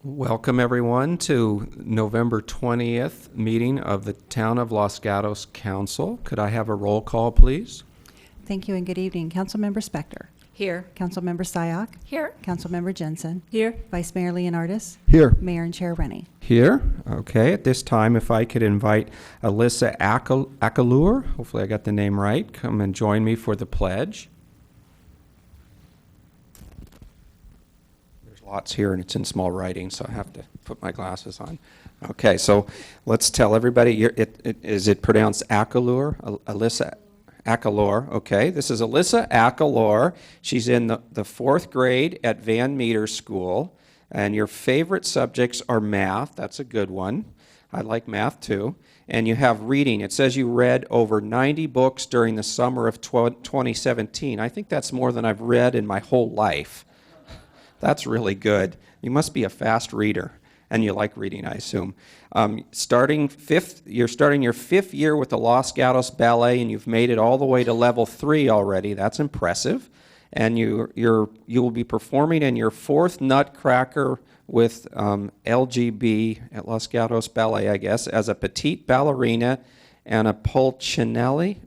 Welcome everyone to November 20th meeting of the Town of Los Gatos Council. Could I have a roll call, please? Thank you and good evening. Councilmember Spector. Here. Councilmember Syak. Here. Councilmember Jensen. Here. Vice Mayor Leonardis. Here. Mayor and Chair Rennie. Here. Okay, at this time, if I could invite Alyssa Akalur, hopefully I got the name right, come and join me for the pledge. There's lots here and it's in small writing, so I have to put my glasses on. Okay, so let's tell everybody, is it pronounced Akalur? Alyssa Akalor, okay. This is Alyssa Akalor. She's in the fourth grade at Van Meter School, and your favorite subjects are math. That's a good one. I like math too. And you have reading. It says you read over 90 books during the summer of 2017. I think that's more than I've read in my whole life. That's really good. You must be a fast reader. And you like reading, I assume. You're starting your fifth year with the Los Gatos Ballet, and you've made it all the way to level 3 already. That's impressive. And you will be performing in your fourth Nutcracker with LGB at Los Gatos Ballet, I guess, as a petite ballerina and a Pulcinella,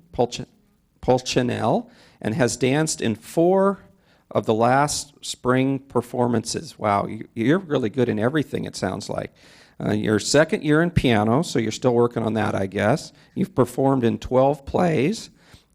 and has danced in 4 of the last spring performances. Wow, you're really good in everything, it sounds like. Your second year in piano, so you're still working on that, I guess. You've performed in 12 plays,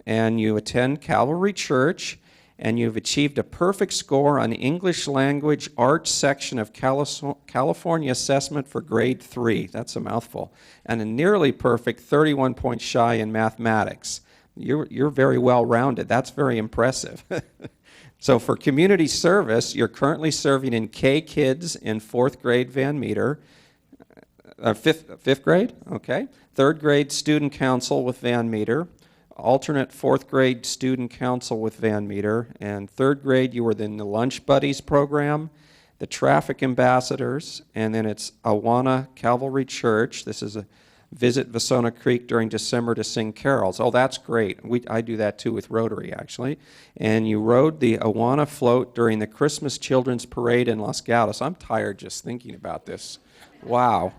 and you attend Calvary Church, and you've achieved a perfect score on English language arts section of California assessment for grade 3. That's a mouthful. And a nearly perfect 31 points shy in mathematics. You're very well-rounded. That's very impressive. So for community service, you're currently serving in K-Kids in 4th grade Van Meter, 5th grade, okay. 3rd grade student council with Van Meter, alternate 4th grade student council with Van Meter, and 3rd grade you were in the Lunch Buddies program, the Traffic Ambassadors, and then it's Awana Calvary Church. This is a visit Vasona Creek during December to sing carols. Oh, that's great. I do that too with Rotary, actually. And you rode the Awana float during the Christmas Children's Parade in Los Gatos. I'm tired just thinking about this. Wow.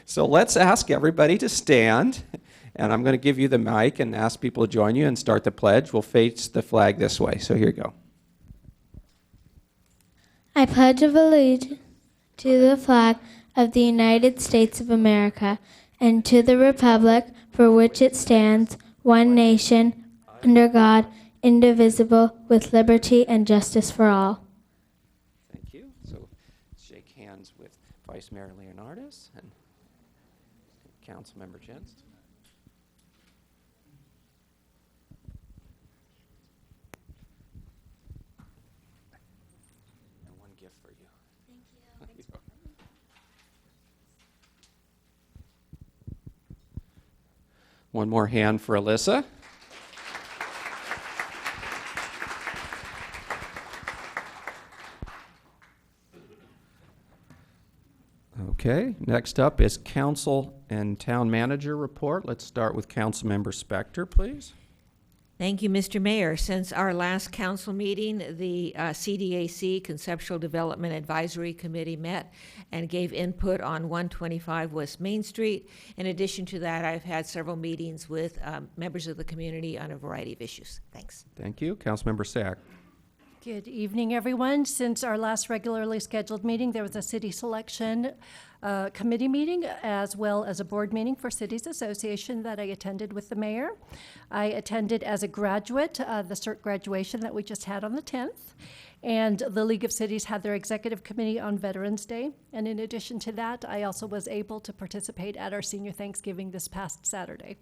So let's ask everybody to stand. And I'm going to give you the mic and ask people to join you and start the pledge. We'll face the flag this way. So here you go. I pledge allegiance to the flag of the United States of America and to the republic for which it stands, one nation, under God, indivisible, with liberty and justice for all. Thank you. So shake hands with Vice Mayor Leonardis and Councilmember Jensen. And one gift for you. Thank you. One more hand for Alyssa. Okay, next up is Council and Town Manager report. Let's start with Councilmember Spector, please. Thank you, Mr. Mayor. Since our last council meeting, the CDAC, Conceptual Development Advisory Committee, met and gave input on 125 West Main Street. In addition to that, I've had several meetings with members of the community on a variety of issues. Thanks. Thank you. Councilmember Sack. Good evening, everyone. Since our last regularly scheduled meeting, there was a city selection committee meeting as well as a board meeting for Cities Association that I attended with the mayor. I attended as a graduate the CERT graduation that we just had on the 10th. And the League of Cities had their executive committee on Veterans Day. And in addition to that, I also was able to participate at our senior Thanksgiving this past Saturday.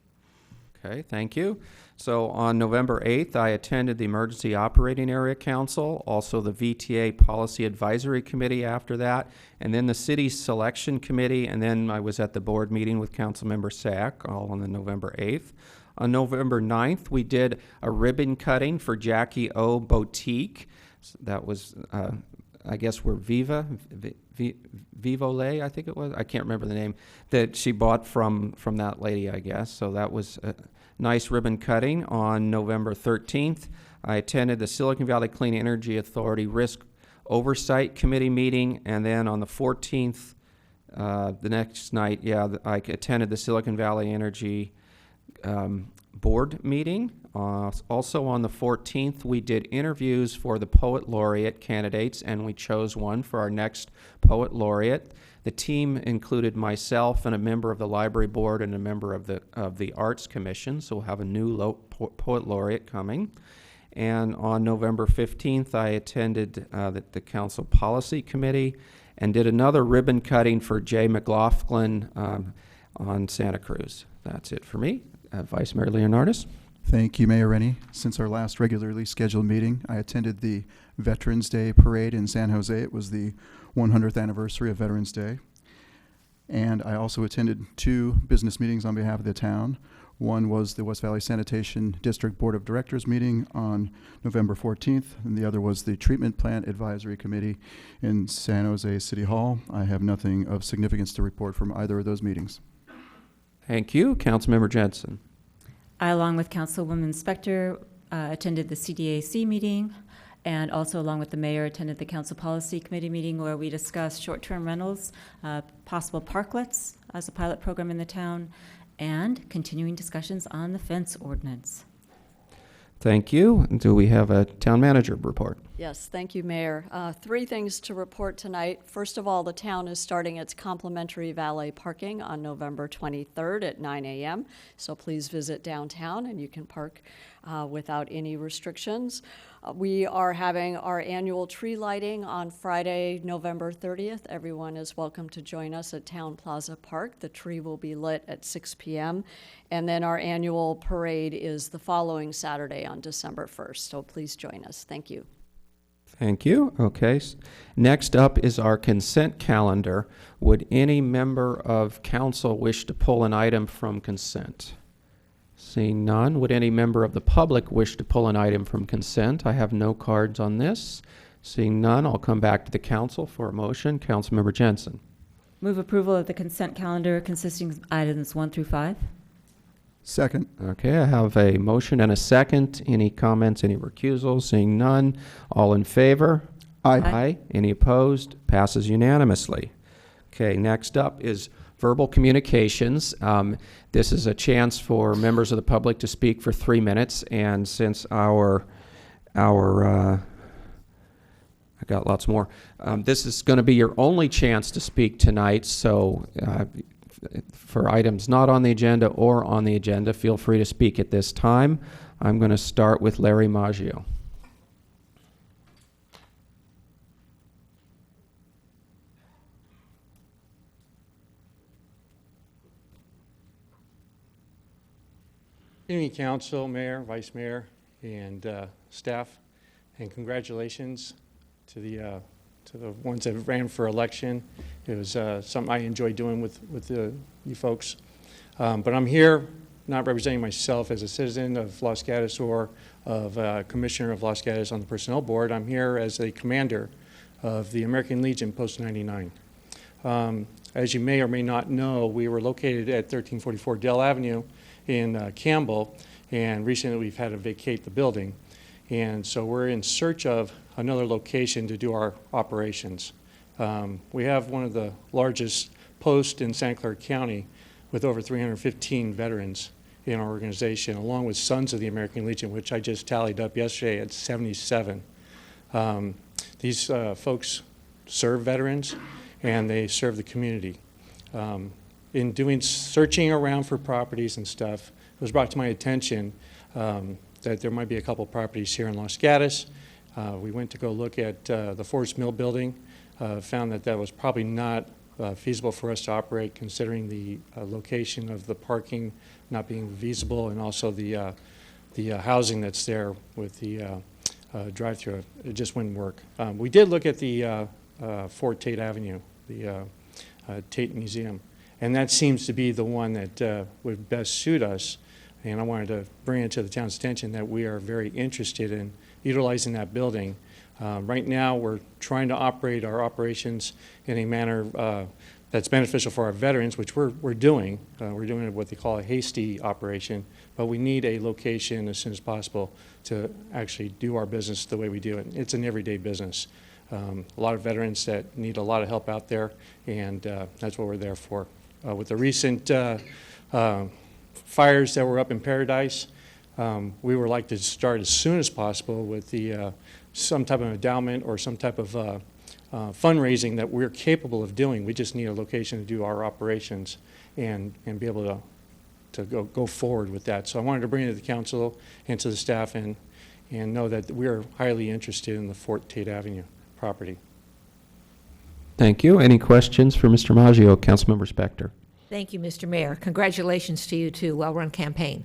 Okay, thank you. So on November 8th, I attended the Emergency Operating Area Council, also the VTA Policy Advisory Committee after that, and then the City Selection Committee, and then I was at the board meeting with Councilmember Sack, all on the November 8th. On November 9th, we did a ribbon cutting for Jackie O Boutique. That was, I guess we're Vivole, I think it was. I can't remember the name that she bought from that lady, I guess. So that was a nice ribbon cutting. On November 13th, I attended the Silicon Valley Clean Energy Authority Risk Oversight Committee meeting, and then on the 14th, the next night, I attended the Silicon Valley Energy board meeting. Also on the 14th, we did interviews for the Poet Laureate candidates, and we chose one for our next Poet Laureate. The team included myself and a member of the library board and a member of the Arts Commission, so we'll have a new Poet Laureate coming. And on November 15th, I attended the Council Policy Committee and did another ribbon cutting for Jay McLaughlin on Santa Cruz. That's it for me. Vice Mayor Leonardis. Thank you, Mayor Rennie. Since our last regularly scheduled meeting, I attended the Veterans Day Parade in San Jose. It was the 100th anniversary of Veterans Day. And I also attended 2 business meetings on behalf of the town. One was the West Valley Sanitation District Board of Directors meeting on November 14th, and the other was the Treatment Plant Advisory Committee in San Jose City Hall. I have nothing of significance to report from either of those meetings. Thank you. Councilmember Jensen. I, along with Councilwoman Spector, attended the CDAC meeting, and also along with the mayor attended the Council Policy Committee meeting where we discussed short-term rentals, possible parklets as a pilot program in the town, and continuing discussions on the fence ordinance. Thank you. Do we have a town manager report? Yes, thank you, Mayor. 3 things to report tonight. First of all, the town is starting its complimentary valet parking on November 23rd at 9 a.m., so please visit downtown and you can park without any restrictions. We are having our annual tree lighting on Friday, November 30th. Everyone is welcome to join us at Town Plaza Park. The tree will be lit at 6 p.m. And then our annual parade is the following Saturday on December 1st. So please join us. Thank you. Thank you. Okay. Next up is our consent calendar. Would any member of council wish to pull an item from consent? Seeing none, would any member of the public wish to pull an item from consent? I have no cards on this. Seeing none, I'll come back to the council for a motion. Councilmember Jensen. Move approval of the consent calendar consisting of items 1 through 5. Second. Okay, I have a motion and a second. Any comments, any recusals? Seeing none, all in favor? Aye. Aye. Any opposed? Passes unanimously. Okay, next up is verbal communications. This is a chance for members of the public to speak for 3 minutes, and since I got lots more. This is going to be your only chance to speak tonight, so for items not on the agenda or on the agenda, feel free to speak at this time. I'm going to start with Larry Maggio. Good evening, Council, Mayor, Vice Mayor, and staff, and congratulations to the ones that ran for election. It was something I enjoyed doing with you folks. But I'm here not representing myself as a citizen of Los Gatos or of Commissioner of Los Gatos on the Personnel Board. I'm here as a commander of the American Legion Post 99. As you may or may not know, we were located at 1344 Dell Avenue in Campbell, and recently we've had to vacate the building. And so we're in search of another location to do our operations. We have one of the largest posts in Santa Clara County with over 315 veterans in our organization, along with Sons of the American Legion, which I just tallied up yesterday at 77. These folks serve veterans and they serve the community. In doing searching around for properties and stuff, it was brought to my attention that there might be a couple properties here in Los Gatos. We went to go look at the Forest Mill building, found that that was probably not feasible for us to operate considering the location of the parking not being feasible and also the housing that's there with the drive-through. It just wouldn't work. We did look at the Fort Tate Avenue, the Tate Museum. And that seems to be the one that would best suit us. And I wanted to bring it to the town's attention that we are very interested in utilizing that building. Right now, we're trying to operate our operations in a manner that's beneficial for our veterans, which we're doing. We're doing what they call a hasty operation, but we need a location as soon as possible to actually do our business the way we do it. It's an everyday business. A lot of veterans that need a lot of help out there, and that's what we're there for. With the recent fires that were up in Paradise, we would like to start as soon as possible with the some type of endowment or some type of fundraising that we're capable of doing. We just need a location to do our operations and be able to go forward with that. So I wanted to bring it to the council and to the staff and know that we are highly interested in the Fort Tate Avenue property. Thank you. Any questions for Mr. Maggio? Councilmember Spector. Thank you, Mr. Mayor. Congratulations to you, too. Well-run campaign.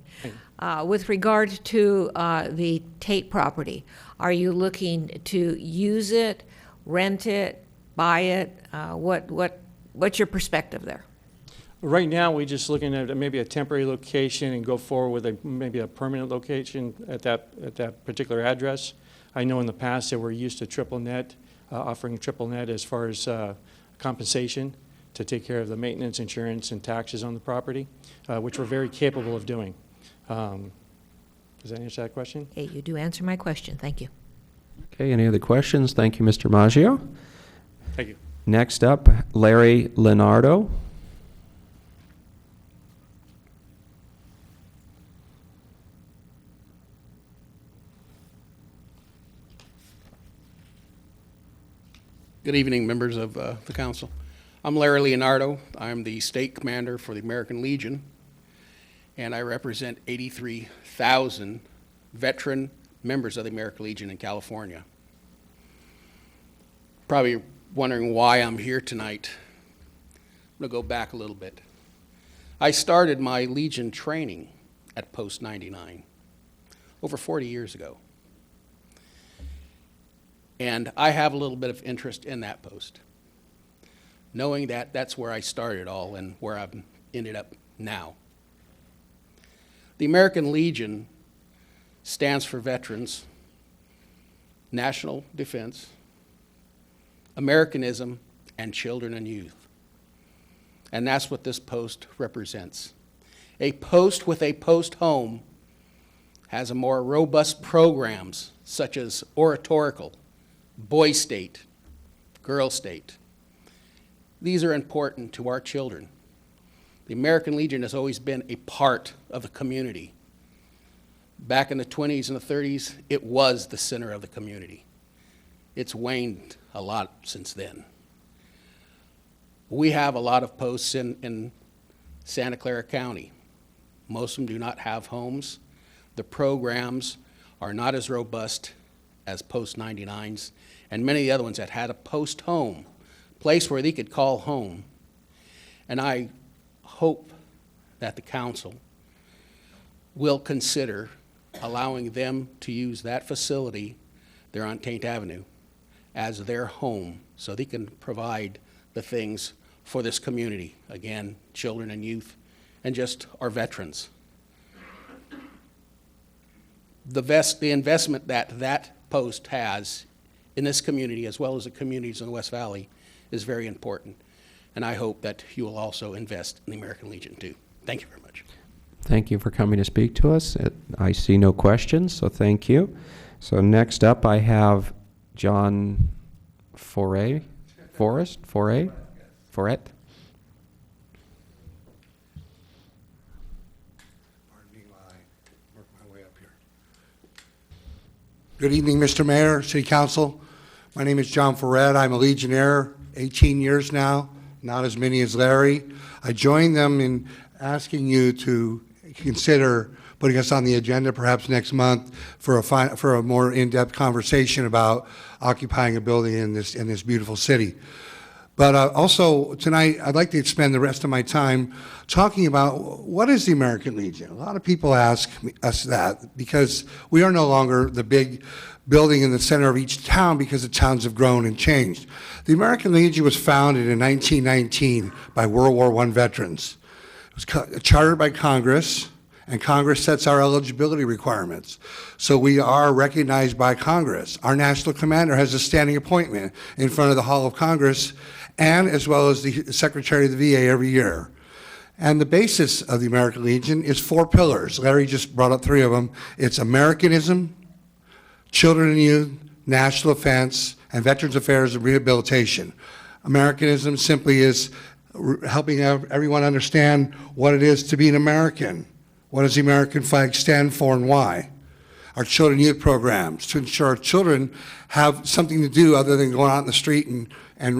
With regard to the Tate property, are you looking to use it, rent it, buy it? What's your perspective there? Right now, we're just looking at maybe a temporary location and go forward with maybe a permanent location at that particular address. I know in the past that we're used to triple net, offering triple net as far as compensation to take care of the maintenance, insurance, and taxes on the property, which we're very capable of doing. Does that answer that question? Hey, you do answer my question. Thank you. Okay, any other questions? Thank you, Mr. Maggio. Thank you. Next up, Larry Leonardo. Good evening, members of the council. I'm Larry Leonardo. I'm the state commander for the American Legion, and I represent 83,000 veteran members of the American Legion in California. Probably wondering why I'm here tonight. I'm going to go back a little bit. I started my Legion training at Post 99 over 40 years ago. And I have a little bit of interest in that post, knowing that that's where I started all and where I've ended up now. The American Legion stands for veterans, national defense, Americanism, and children and youth. And that's what this post represents. A post with a post home has a more robust programs such as oratorical, Boy State, Girl State. These are important to our children. The American Legion has always been a part of the community. Back in the 20s and the 30s, it was the center of the community. It's waned a lot since then. We have a lot of posts in Santa Clara County. Most of them do not have homes. The programs are not as robust as Post 99s, and many of the other ones that had a post home, place where they could call home. And I hope that the council will consider allowing them to use that facility there on Tate Avenue as their home so they can provide the things for this community. Again, children and youth, and just our veterans. The investment that post has in this community, as well as the communities in the West Valley, is very important. And I hope that you will also invest in the American Legion too. Thank you very much. Thank you for coming to speak to us. I see no questions, so thank you. So next up, I have John Forret. Pardon me while I work my way up here. Good evening, Mr. Mayor, City Council. My name is John Forret. I'm a Legionnaire, 18 years now, not as many as Larry. I joined them in asking you to consider putting us on the agenda perhaps next month for a more in-depth conversation about occupying a building in this beautiful city. But also tonight, I'd like to spend the rest of my time talking about what is the American Legion. A lot of people ask us that because we are no longer the big building in the center of each town because the towns have grown and changed. The American Legion was founded in 1919 by World War I veterans. It was chartered by Congress, and Congress sets our eligibility requirements. So we are recognized by Congress. Our national commander has a standing appointment in front of the Hall of Congress, and as well as the Secretary of the VA every year. And the basis of the American Legion is 4 pillars. Larry just brought up 3 of them. It's Americanism, children and youth, national defense, and Veterans Affairs and Rehabilitation. Americanism simply is helping everyone understand what it is to be an American. What does the American flag stand for and why? Our children youth programs to ensure our children have something to do other than going out in the street and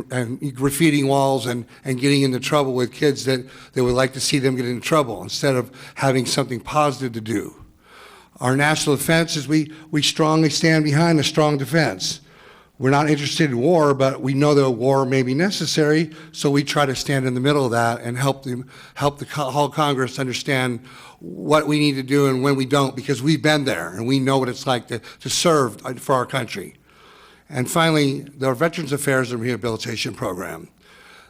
graffitiing walls and getting into trouble with kids that they would like to see them get into trouble instead of having something positive to do. Our national defense is we strongly stand behind a strong defense. We're not interested in war, but we know that a war may be necessary, so we try to stand in the middle of that and help the whole Congress understand what we need to do and when we don't, because we've been there and we know what it's like to serve for our country. And finally, the Veterans Affairs and Rehabilitation Program.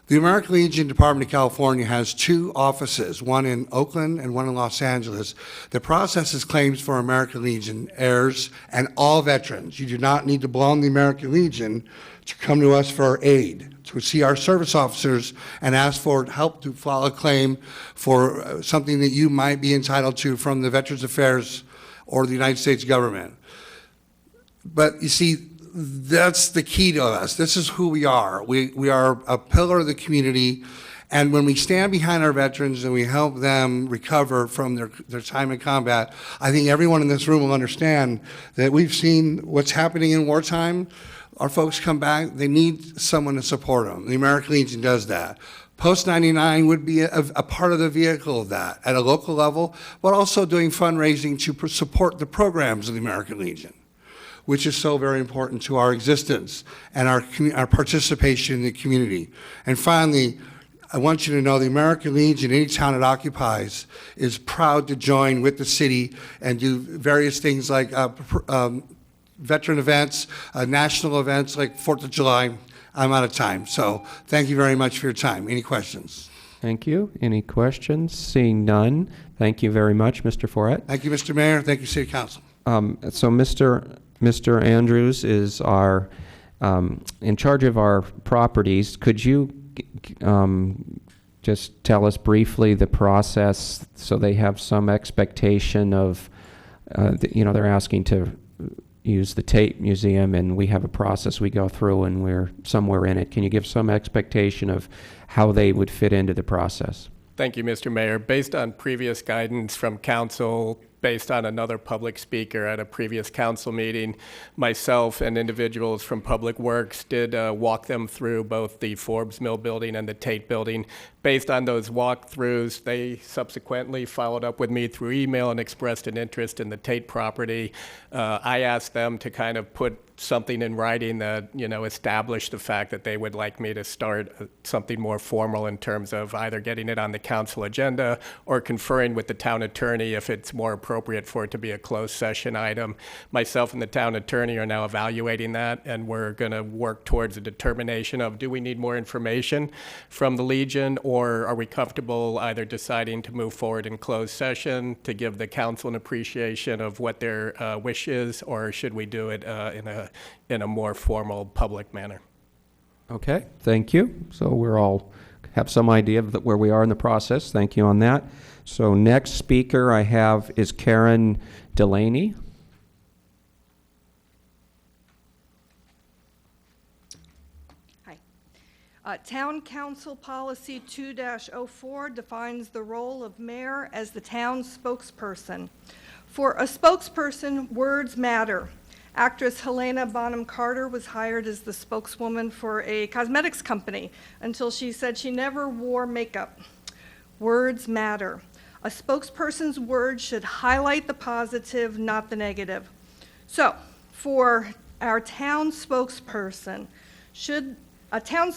The American Legion Department of California has 2 offices, one in Oakland and one in Los Angeles, that processes claims for American Legion heirs and all veterans. You do not need to belong to the American Legion to come to us for aid, to see our service officers and ask for help to file a claim for something that you might be entitled to from the Veterans Affairs or the United States government. But you see, that's the key to us. This is who we are. We are a pillar of the community, and when we stand behind our veterans and we help them recover from their time in combat, I think everyone in this room will understand that we've seen what's happening in wartime. Our folks come back, they need someone to support them. The American Legion does that. Post 99 would be a part of the vehicle of that at a local level, but also doing fundraising to support the programs of the American Legion, which is so very important to our existence and our participation in the community. And finally, I want you to know the American Legion, any town it occupies, is proud to join with the city and do various things like veteran events, national events like 4th of July. I'm out of time, so thank you very much for your time. Any questions? Thank you. Any questions? Seeing none, thank you very much, Mr. Foret. Thank you, Mr. Mayor. Thank you, City Council. So Mr. Andrews is our in charge of our properties. Could you just tell us briefly the process so they have some expectation of, they're asking to use the Tate Museum, and we have a process we go through and we're somewhere in it. Can you give some expectation of how they would fit into the process? Thank you, Mr. Mayor. Based on previous guidance from council, based on another public speaker at a previous council meeting, myself and individuals from Public Works did walk them through both the Forbes Mill building and the Tate building. Based on those walkthroughs, they subsequently followed up with me through email and expressed an interest in the Tate property. I asked them to kind of put something in writing that, established the fact that they would like me to start something more formal in terms of either getting it on the council agenda or conferring with the town attorney if it's more appropriate for it to be a closed session item. Myself and the town attorney are now evaluating that, and we're going to work towards a determination of, do we need more information from the Legion, or are we comfortable either deciding to move forward in closed session to give the council an appreciation of what their wish is, or should we do it in a more formal public manner? Okay, thank you. So we're all have some idea of where we are in the process. Thank you on that. So next speaker I have is Karen Delaney. Hi. Town Council Policy 2-04 defines the role of mayor as the town spokesperson. For a spokesperson, words matter. Actress Helena Bonham Carter was hired as the spokeswoman for a cosmetics company until she said she never wore makeup. Words matter. A spokesperson's words should highlight the positive, not the negative. So, for our town spokesperson, should a town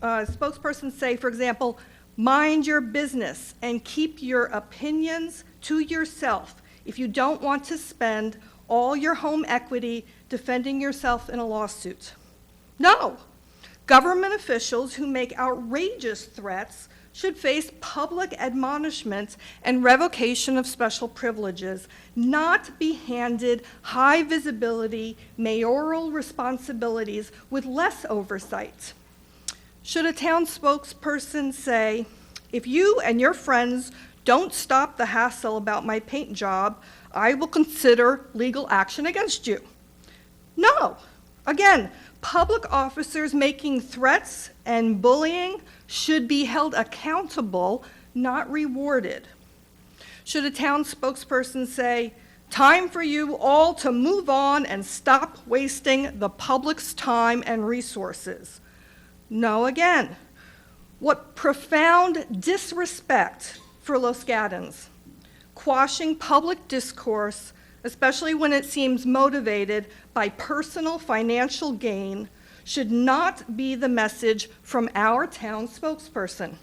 spokesperson say, for example, mind your business and keep your opinions to yourself if you don't want to spend all your home equity defending yourself in a lawsuit? No. Government officials who make outrageous threats should face public admonishment and revocation of special privileges, not be handed high visibility mayoral responsibilities with less oversight. Should a town spokesperson say, if you and your friends don't stop the hassle about my paint job, I will consider legal action against you? No. Again, Public officers making threats and bullying should be held accountable, not rewarded. Should a town spokesperson say, "Time for you all to move on and stop wasting the public's time and resources"? No again. What profound disrespect for Los Gaddens. Quashing public discourse, especially when it seems motivated by personal financial gain, should not be the message from our town spokesperson.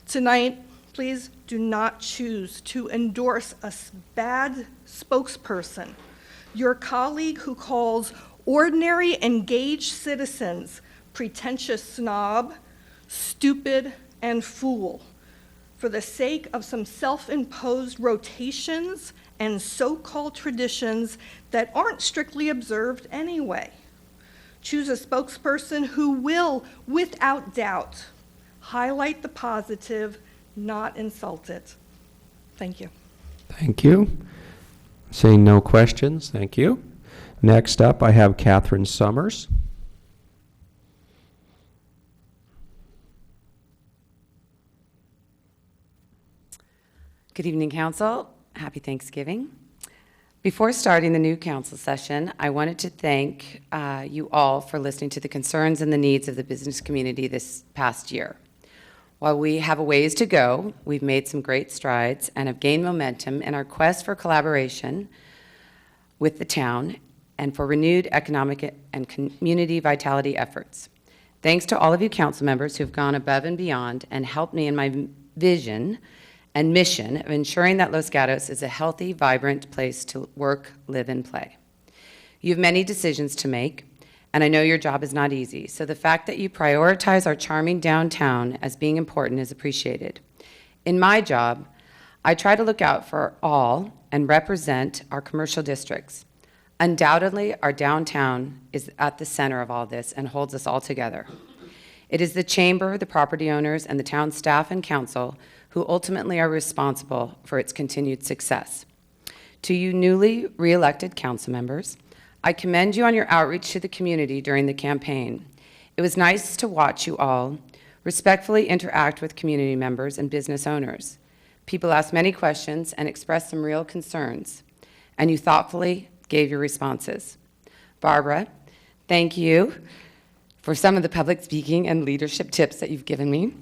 Tonight, please do not choose to endorse a bad spokesperson. Your colleague who calls ordinary engaged citizens pretentious snob, stupid, and fool for the sake of some self-imposed rotations and so-called traditions that aren't strictly observed anyway. Choose a spokesperson who will, without doubt, highlight the positive, not insult it. Thank you. Thank you. Seeing no questions, thank you. Next up, I have Catherine Summers. Good evening, Council. Happy Thanksgiving. Before starting the new council session, I wanted to thank you all for listening to the concerns and the needs of the business community this past year. While we have a ways to go, we've made some great strides and have gained momentum in our quest for collaboration with the town and for renewed economic and community vitality efforts. Thanks to all of you council members who have gone above and beyond and helped me in my vision and mission of ensuring that Los Gatos is a healthy, vibrant place to work, live, and play. You have many decisions to make, and I know your job is not easy, so the fact that you prioritize our charming downtown as being important is appreciated. In my job, I try to look out for all and represent our commercial districts. Undoubtedly, our downtown is at the center of all this and holds us all together. It is the chamber, the property owners, and the town staff and council who ultimately are responsible for its continued success. To you newly re-elected council members, I commend you on your outreach to the community during the campaign. It was nice to watch you all respectfully interact with community members and business owners. People asked many questions and expressed some real concerns, and you thoughtfully gave your responses. Barbara, thank you for some of the public speaking and leadership tips that you've given me.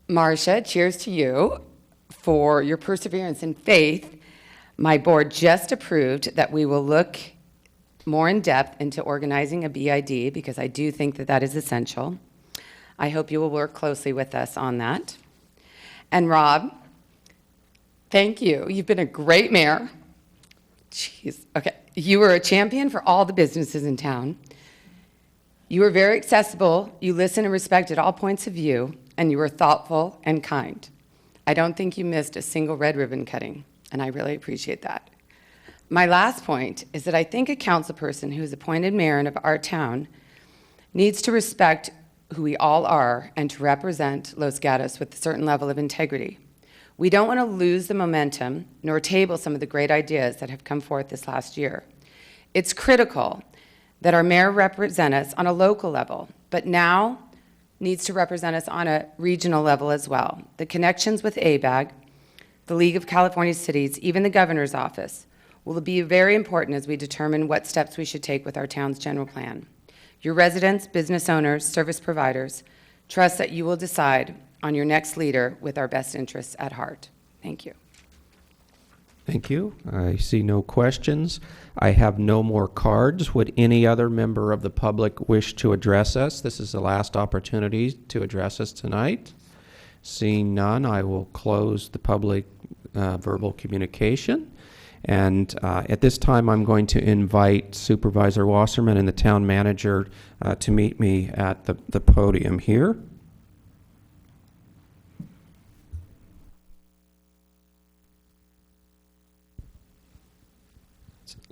Marcia, cheers to you for your perseverance and faith. My board just approved that we will look more in depth into organizing a BID because I do think that that is essential. I hope you will work closely with us on that. And Rob, thank you. You've been a great mayor. Jeez, okay. You were a champion for all the businesses in town. You were very accessible. You listened and respected all points of view, and you were thoughtful and kind. I don't think you missed a single red ribbon cutting, and I really appreciate that. My last point is that I think a council person who is appointed mayor of our town needs to respect who we all are and to represent Los Gatos with a certain level of integrity. We don't want to lose the momentum nor table some of the great ideas that have come forth this last year. It's critical that our mayor represent us on a local level, but now needs to represent us on a regional level as well. The connections with ABAG, the League of California Cities, even the governor's office, will be very important as we determine what steps we should take with our town's general plan. Your residents, business owners, service providers, trust that you will decide on your next leader with our best interests at heart. Thank you. Thank you. I see no questions. I have no more cards. Would any other member of the public wish to address us? This is the last opportunity to address us tonight. Seeing none, I will close the public verbal communication. And at this time, I'm going to invite Supervisor Wasserman and the town manager to meet me at the podium here.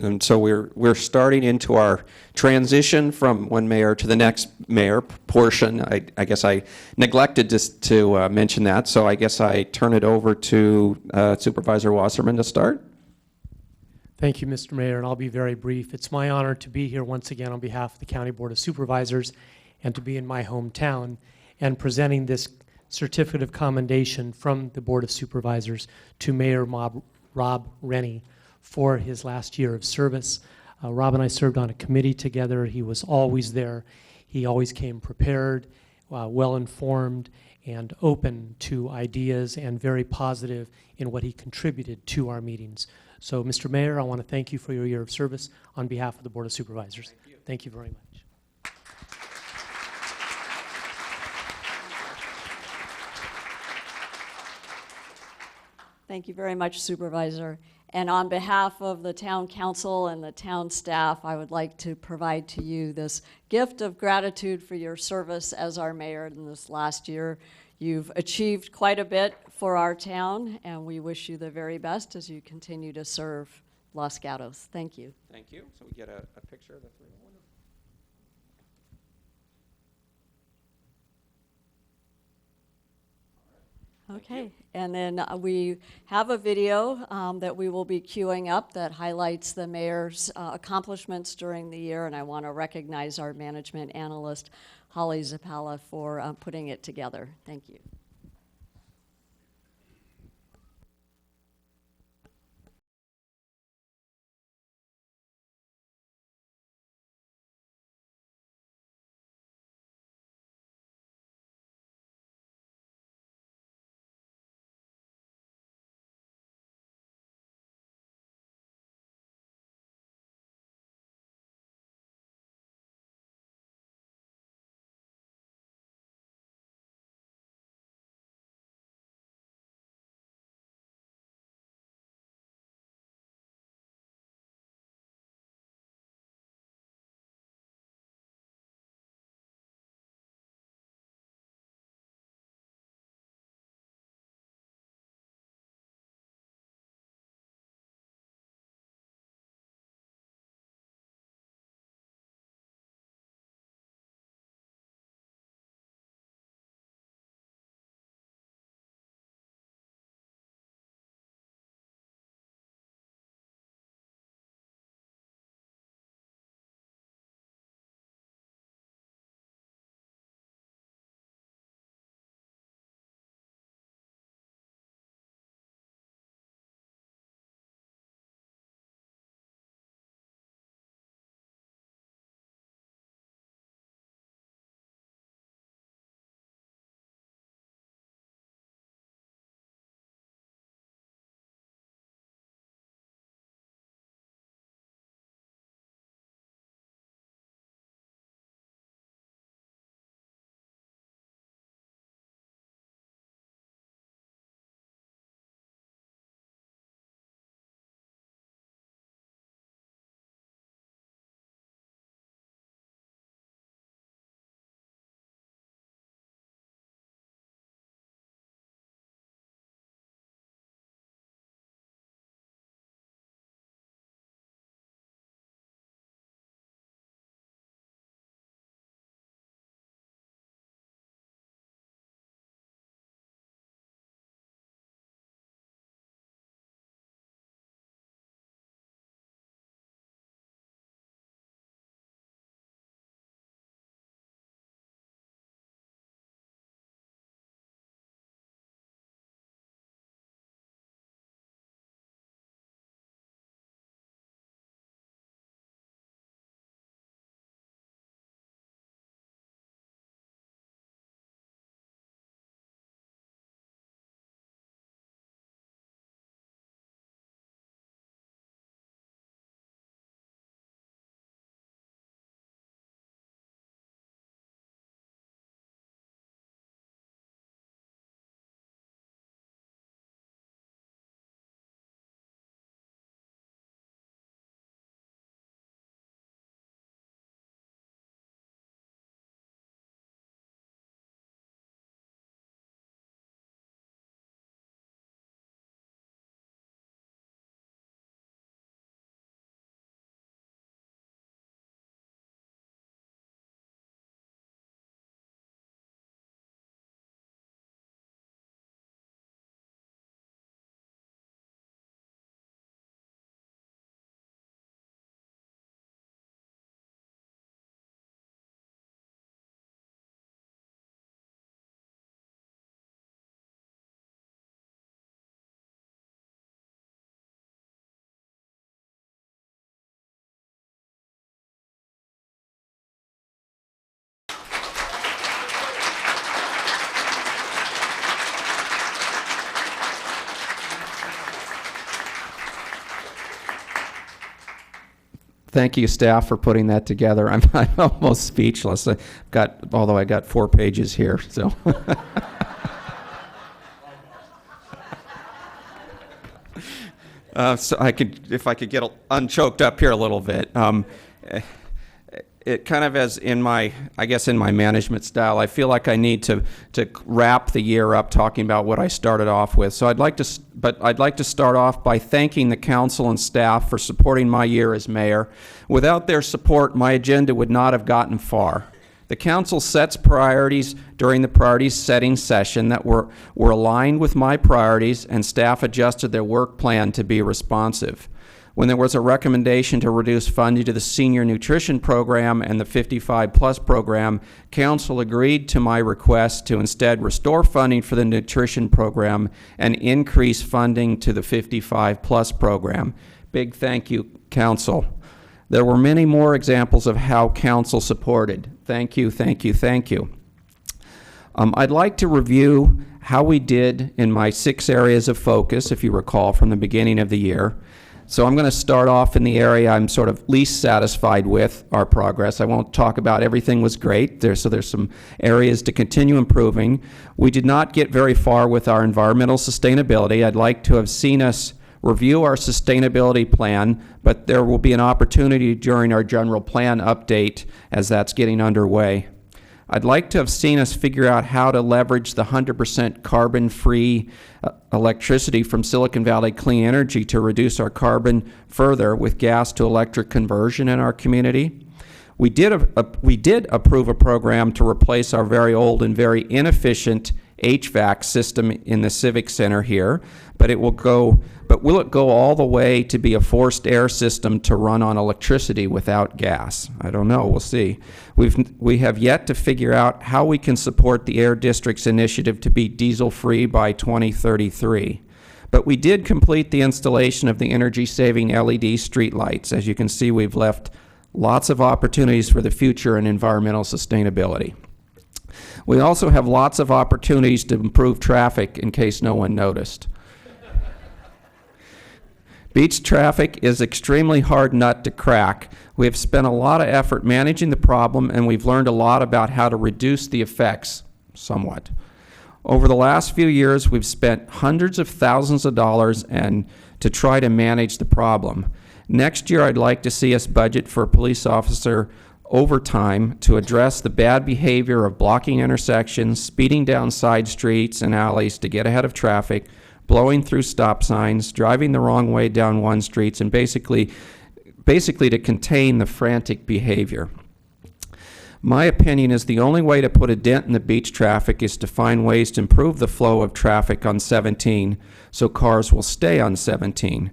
And so we're starting into our transition from one mayor to the next mayor portion. I guess I neglected to mention that, so I guess I turn it over to Supervisor Wasserman to start. Thank you, Mr. Mayor, and I'll be very brief. It's my honor to be here once again on behalf of the County Board of Supervisors and to be in my hometown and presenting this certificate of commendation from the Board of Supervisors to Mayor Rob Rennie for his last year of service. Rob and I served on a committee together. He was always there. He always came prepared, well-informed, and open to ideas, and very positive in what he contributed to our meetings. So, Mr. Mayor, I want to thank you for your year of service on behalf of the Board of Supervisors. Thank you very much. Thank you very much, Supervisor. And on behalf of the town council and the town staff, I would like to provide to you this gift of gratitude for your service as our mayor in this last year. You've achieved quite a bit for our town, and we wish you the very best as you continue to serve Los Gatos. Thank you. Thank you. So we get a picture of the three. Okay, and then we have a video that we will be queuing up that highlights the mayor's accomplishments during the year, and I want to recognize our management analyst, Holly Zappala, for putting it together. Thank you. Thank you, staff, for putting that together. I'm almost speechless. Although I got 4 pages here, so. So if I could get unchoked up here a little bit. It kind of as in my management style, I feel like I need to wrap the year up talking about what I started off with. So I'd like to start off by thanking the council and staff for supporting my year as mayor. Without their support, my agenda would not have gotten far. The council sets priorities during the priorities setting session that were aligned with my priorities, and staff adjusted their work plan to be responsive. When there was a recommendation to reduce funding to the senior nutrition program and the 55-plus program, council agreed to my request to instead restore funding for the nutrition program and increase funding to the 55-plus program. Big thank you, council. There were many more examples of how council supported. Thank you, thank you, thank you. I'd like to review how we did in my 6 areas of focus, if you recall, from the beginning of the year. So I'm going to start off in the area I'm sort of least satisfied with our progress. I won't talk about everything was great. There's some areas to continue improving. We did not get very far with our environmental sustainability. I'd like to have seen us review our sustainability plan, but there will be an opportunity during our general plan update as that's getting underway. I'd like to have seen us figure out how to leverage the 100% carbon-free electricity from Silicon Valley Clean Energy to reduce our carbon further with gas to electric conversion in our community. We did approve a program to replace our very old and very inefficient HVAC system in the Civic Center here, but will it go all the way to be a forced air system to run on electricity without gas? I don't know. We'll see. We have yet to figure out how we can support the Air District's initiative to be diesel-free by 2033. But we did complete the installation of the energy-saving LED streetlights. As you can see, we've left lots of opportunities for the future in environmental sustainability. We also have lots of opportunities to improve traffic, in case no one noticed. Beach traffic is extremely hard nut to crack. We have spent a lot of effort managing the problem, and we've learned a lot about how to reduce the effects somewhat. Over the last few years, we've spent hundreds of thousands of dollars to try to manage the problem. Next year, I'd like to see us budget for a police officer overtime to address the bad behavior of blocking intersections, speeding down side streets and alleys to get ahead of traffic, blowing through stop signs, driving the wrong way down one streets, and basically to contain the frantic behavior. My opinion is the only way to put a dent in the beach traffic is to find ways to improve the flow of traffic on 17 so cars will stay on 17.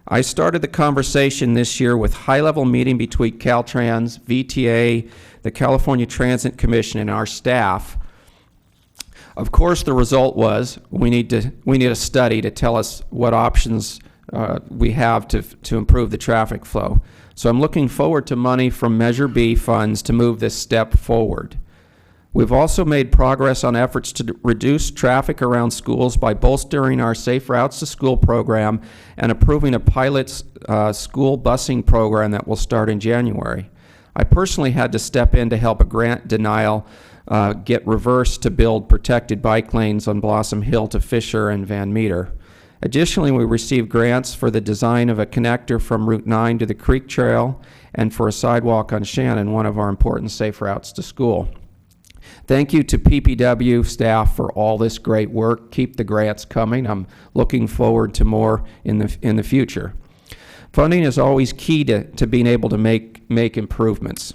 I started the conversation this year with high-level meeting between Caltrans, VTA, the California Transit Commission, and our staff. Of course, the result was we need a study to tell us what options we have to improve the traffic flow. So I'm looking forward to money from Measure B funds to move this step forward. We've also made progress on efforts to reduce traffic around schools by bolstering our Safe Routes to School program and approving a pilot school busing program that will start in January. I personally had to step in to help a grant denial get reversed to build protected bike lanes on Blossom Hill to Fisher and Van Meter. Additionally, we received grants for the design of a connector from Route 9 to the Creek Trail and for a sidewalk on Shannon, one of our important safe routes to school. Thank you to PPW staff for all this great work. Keep the grants coming. I'm looking forward to more in the future. Funding is always key to being able to make improvements.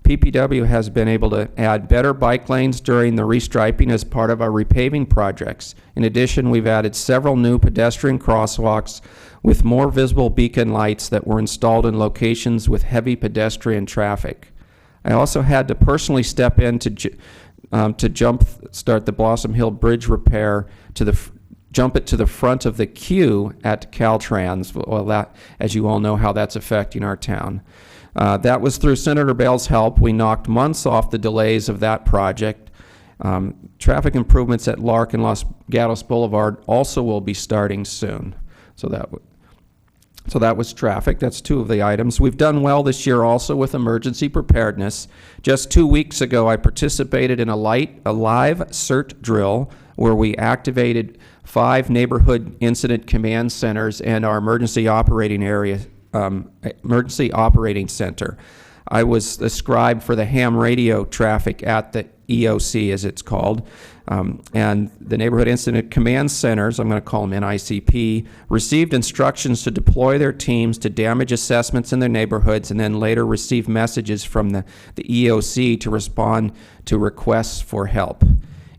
PPW has been able to add better bike lanes during the restriping as part of our repaving projects. In addition, we've added several new pedestrian crosswalks with more visible beacon lights that were installed in locations with heavy pedestrian traffic. I also had to personally step in to start the Blossom Hill Bridge repair jump it to the front of the queue at Caltrans. Well, that, as you all know, how that's affecting our town. That was through Senator Bell's help. We knocked months off the delays of that project. Traffic improvements at Lark and Los Gatos Boulevard also will be starting soon. So So that was traffic. That's two of the items. We've done well this year also with emergency preparedness. Just 2 weeks ago, I participated in a live CERT drill where we activated 5 neighborhood incident command centers and our emergency operating center. I was the scribe for the ham radio traffic at the EOC, as it's called. And the Neighborhood Incident Command Centers, I'm going to call them NICP, received instructions to deploy their teams to damage assessments in their neighborhoods and then later receive messages from the EOC to respond to requests for help.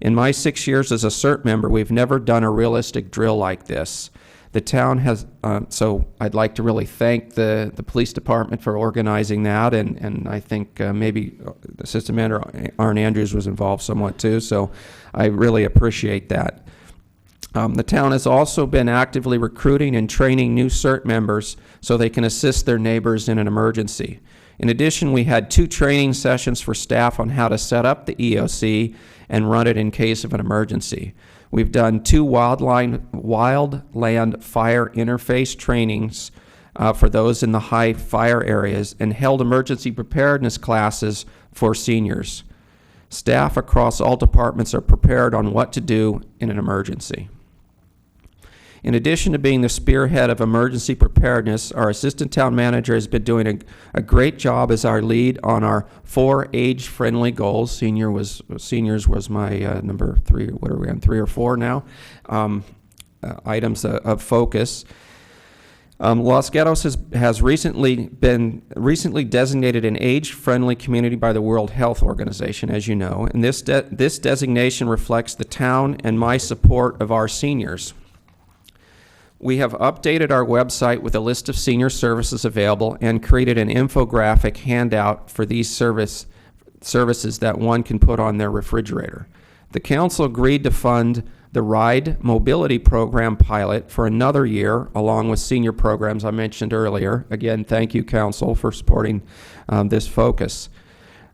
In my 6 years as a CERT member, we've never done a realistic drill like this. The town has, so I'd like to really thank the police department for organizing that, and I think maybe Assistant Manager Arn Andrews was involved somewhat too, so I really appreciate that. The town has also been actively recruiting and training new CERT members so they can assist their neighbors in an emergency. In addition, we had 2 training sessions for staff on how to set up the EOC and run it in case of an emergency. We've done 2 wildland fire interface trainings for those in the high fire areas and held emergency preparedness classes for seniors. Staff across all departments are prepared on what to do in an emergency. In addition to being the spearhead of emergency preparedness, our assistant town manager has been doing a great job as our lead on our 4 age-friendly goals. Seniors was my number 3. What are we on, 3 or 4 now? Items of focus. Los Gatos has recently designated an age-friendly community by the World Health Organization, as you know, and this designation reflects the town and my support of our seniors. We have updated our website with a list of senior services available and created an infographic handout for these services that one can put on their refrigerator. The council agreed to fund the Ride Mobility Program pilot for another year, along with senior programs I mentioned earlier. Again, thank you, council, for supporting this focus.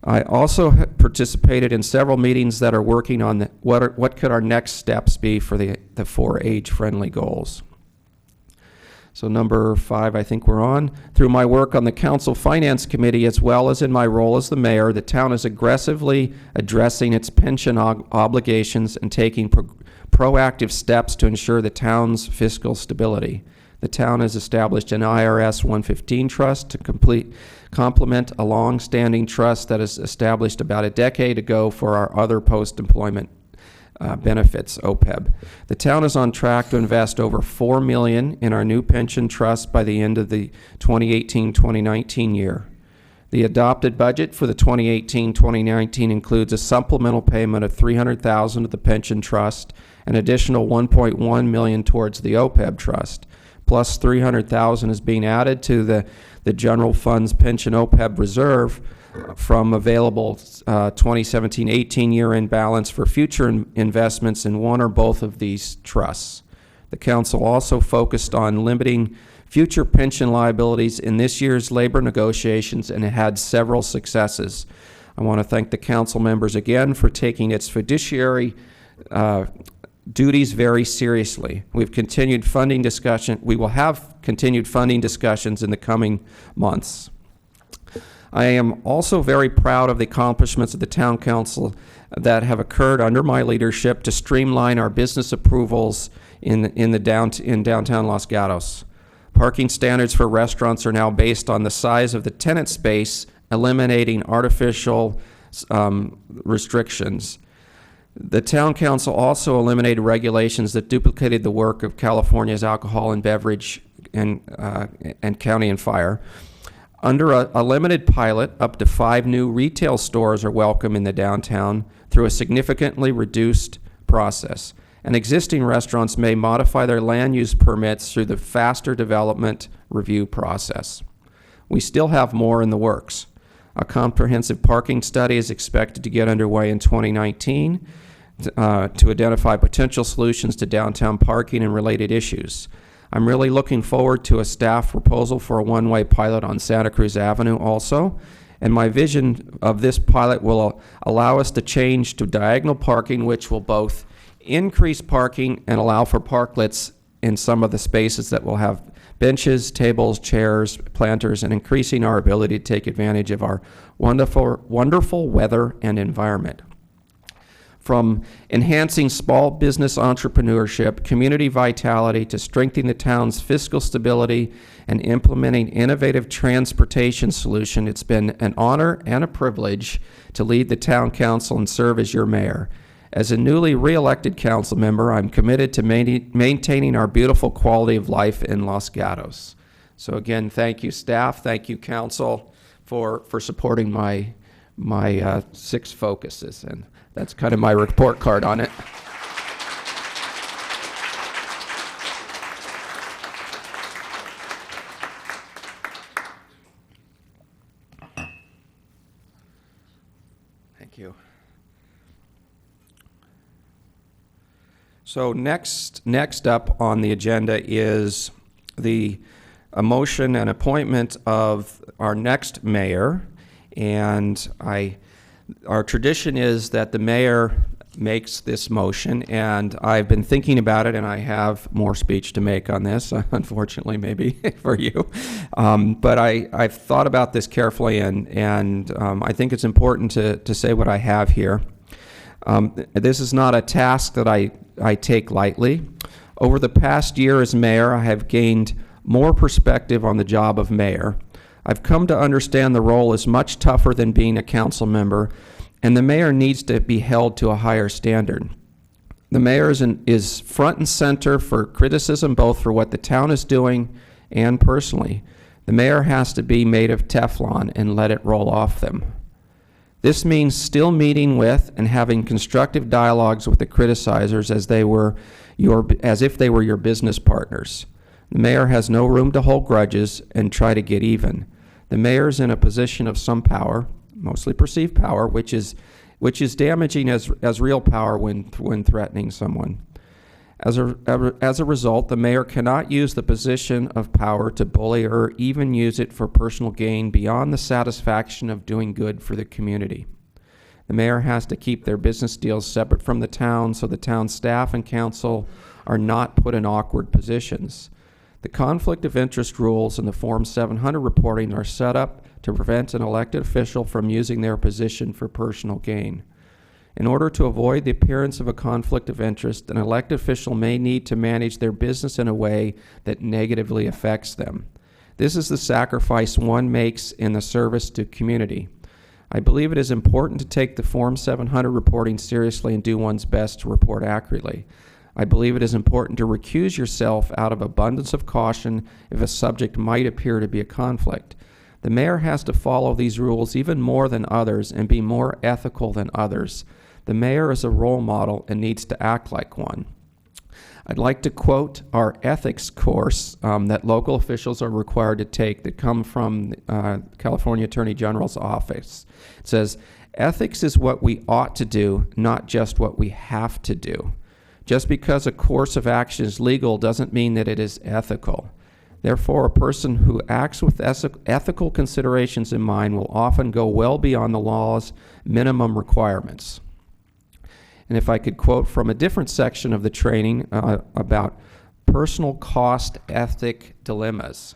I also participated in several meetings that are working on what could our next steps be for the 4 age-friendly goals. So number 5, I think we're on. Through my work on the Council Finance Committee, as well as in my role as the mayor, the town is aggressively addressing its pension obligations and taking proactive steps to ensure the town's fiscal stability. The town has established an IRS 115 trust to complement a long-standing trust that is established about a decade ago for our other post-employment benefits, OPEB. The town is on track to invest over $4 million in our new pension trust by the end of the 2018-2019 year. The adopted budget for the 2018-2019 includes a supplemental payment of $300,000 to the pension trust, an additional $1.1 million towards the OPEB trust, plus $300,000 is being added to the general fund's pension OPEB reserve from available 2017-18 year-end balance for future investments in one or both of these trusts. The council also focused on limiting future pension liabilities in this year's labor negotiations and had several successes. I want to thank the council members again for taking its fiduciary duties very seriously. We've continued funding discussion. We will have continued funding discussions in the coming months. I am also very proud of the accomplishments of the town council that have occurred under my leadership to streamline our business approvals in downtown Los Gatos. Parking standards for restaurants are now based on the size of the tenant space, eliminating artificial restrictions. The town council also eliminated regulations that duplicated the work of California's alcohol and beverage and county and fire. Under a limited pilot, up to 5 new retail stores are welcome in the downtown through a significantly reduced process. And existing restaurants may modify their land use permits through the faster development review process. We still have more in the works. A comprehensive parking study is expected to get underway in 2019 to identify potential solutions to downtown parking and related issues. I'm really looking forward to a staff proposal for a one-way pilot on Santa Cruz Avenue also, and my vision of this pilot will allow us to change to diagonal parking, which will both increase parking and allow for parklets in some of the spaces that will have benches, tables, chairs, planters, and increasing our ability to take advantage of our wonderful weather and environment. From enhancing small business entrepreneurship, community vitality, to strengthening the town's fiscal stability and implementing innovative transportation solution, it's been an honor and a privilege to lead the town council and serve as your mayor. As a newly re-elected council member, I'm committed to maintaining our beautiful quality of life in Los Gatos. So again, thank you, staff. Thank you, council, for supporting my 6 focuses. And that's kind of my report card on it. Thank you. So next up on the agenda is the motion and appointment of our next mayor. And our tradition is that the mayor makes this motion, and I've been thinking about it, and I have more speech to make on this, unfortunately, maybe for you. But I've thought about this carefully, and I think it's important to say what I have here. This is not a task that I take lightly. Over the past year as mayor, I have gained more perspective on the job of mayor. I've come to understand the role is much tougher than being a council member, and the mayor needs to be held to a higher standard. The mayor is front and center for criticism, both for what the town is doing and personally. The mayor has to be made of Teflon and let it roll off them. This means still meeting with and having constructive dialogues with the criticizers as if they were your business partners. The mayor has no room to hold grudges and try to get even. The mayor's in a position of some power, mostly perceived power, which is damaging as real power when threatening someone. As a result, the mayor cannot use the position of power to bully or even use it for personal gain beyond the satisfaction of doing good for the community. The mayor has to keep their business deals separate from the town so the town staff and council are not put in awkward positions. The conflict of interest rules and the Form 700 reporting are set up to prevent an elected official from using their position for personal gain. In order to avoid the appearance of a conflict of interest, an elected official may need to manage their business in a way that negatively affects them. This is the sacrifice one makes in the service to community. I believe it is important to take the Form 700 reporting seriously and do one's best to report accurately. I believe it is important to recuse yourself out of abundance of caution if a subject might appear to be a conflict. The mayor has to follow these rules even more than others and be more ethical than others. The mayor is a role model and needs to act like one. I'd like to quote our ethics course that local officials are required to take that come from California Attorney General's office. It says, "Ethics is what we ought to do, not just what we have to do. Just because a course of action is legal doesn't mean that it is ethical. Therefore, a person who acts with ethical considerations in mind will often go well beyond the law's minimum requirements." And if I could quote from a different section of the training about personal cost ethic dilemmas.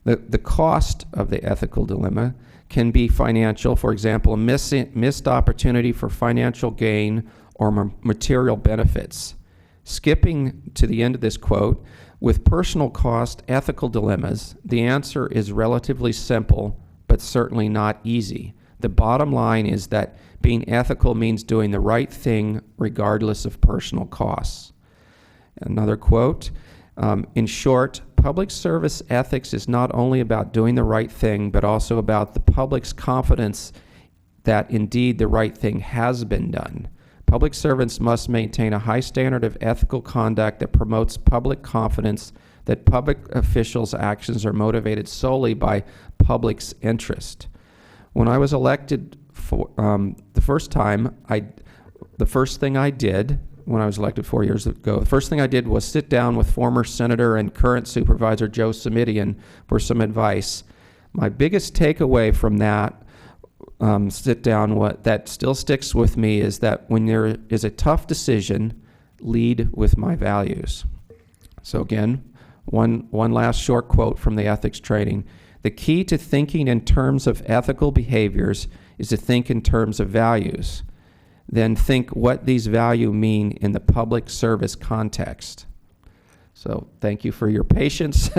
The cost of the ethical dilemma can be financial, for example, a missed opportunity for financial gain or material benefits. Skipping to the end of this quote, with personal cost ethical dilemmas, the answer is relatively simple, but certainly not easy. The bottom line is that being ethical means doing the right thing regardless of personal costs. Another quote, in short, public service ethics is not only about doing the right thing, but also about the public's confidence that indeed the right thing has been done. Public servants must maintain a high standard of ethical conduct that promotes public confidence that public officials' actions are motivated solely by public's interest. When I was elected for the first thing I did when I was elected 4 years ago, the first thing I did was sit down with former Senator and current Supervisor Joe Simitian for some advice. My biggest takeaway from that sit down, what that still sticks with me, is that when there is a tough decision, lead with my values. So again, one last short quote from the ethics training. The key to thinking in terms of ethical behaviors is to think in terms of values. Then think what these values mean in the public service context. So thank you for your patience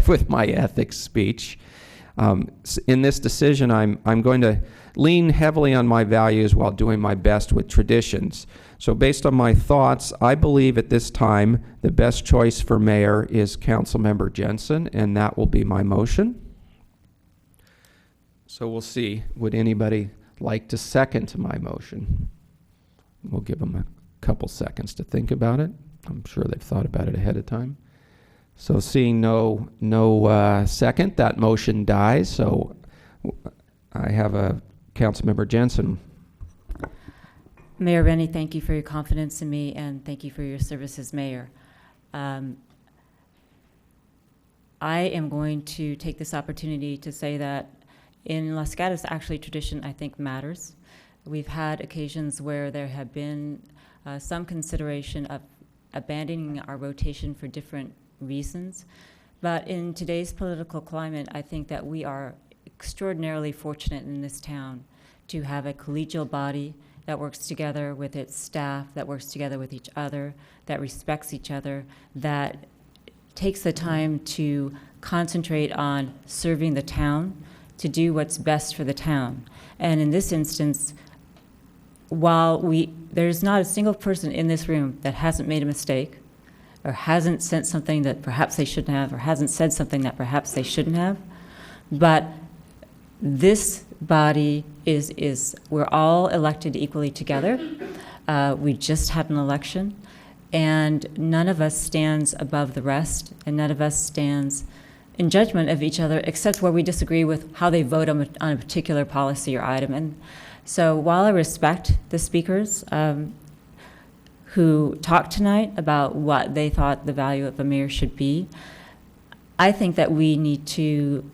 with my ethics speech. In this decision, I'm going to lean heavily on my values while doing my best with traditions. So based on my thoughts, I believe at this time the best choice for mayor is Councilmember Jensen, and that will be my motion. So we'll see. Would anybody like to second my motion? We'll give them a couple seconds to think about it. I'm sure they've thought about it ahead of time. So seeing no second, that motion dies. So I have a Councilmember Jensen. Mayor Rennie, thank you for your confidence in me, and thank you for your service as mayor. I am going to take this opportunity to say that in Los Gatos, actually, tradition, I think, matters. We've had occasions where there have been some consideration of abandoning our rotation for different reasons. But in today's political climate, I think that we are extraordinarily fortunate in this town to have a collegial body that works together with its staff, that works together with each other, that respects each other, that takes the time to concentrate on serving the town, to do what's best for the town. And in this instance, while there's not a single person in this room that hasn't made a mistake, or hasn't sent something that perhaps they shouldn't have, or hasn't said something that perhaps they shouldn't have, but this body we're all elected equally together. We just had an election, and none of us stands above the rest, and none of us stands in judgment of each other, except where we disagree with how they vote on a particular policy or item. And so while I respect the speakers who talked tonight about what they thought the value of a mayor should be, I think that we need to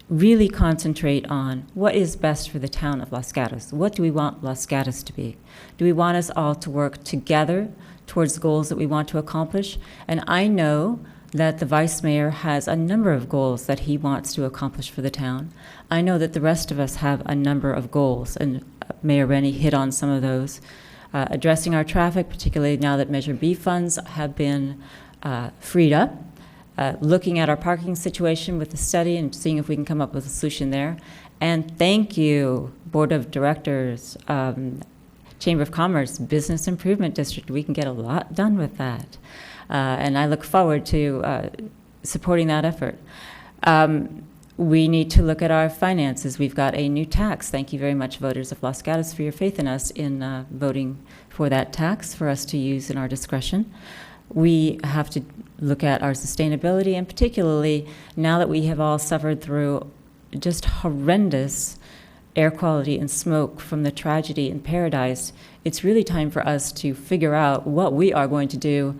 really concentrate on what is best for the town of Los Gatos. What do we want Los Gatos to be? Do we want us all to work together towards the goals that we want to accomplish? And I know that the vice mayor has a number of goals that he wants to accomplish for the town. I know that the rest of us have a number of goals, and Mayor Rennie hit on some of those. Addressing our traffic, particularly now that Measure B funds have been freed up. Looking at our parking situation with the study and seeing if we can come up with a solution there. And thank you, Board of Directors, Chamber of Commerce, Business Improvement District. We can get a lot done with that. And I look forward to supporting that effort. We need to look at our finances. We've got a new tax. Thank you very much, voters of Los Gatos, for your faith in us in voting for that tax for us to use in our discretion. We have to look at our sustainability, and particularly now that we have all suffered through just horrendous air quality and smoke from the tragedy in Paradise, it's really time for us to figure out what we are going to do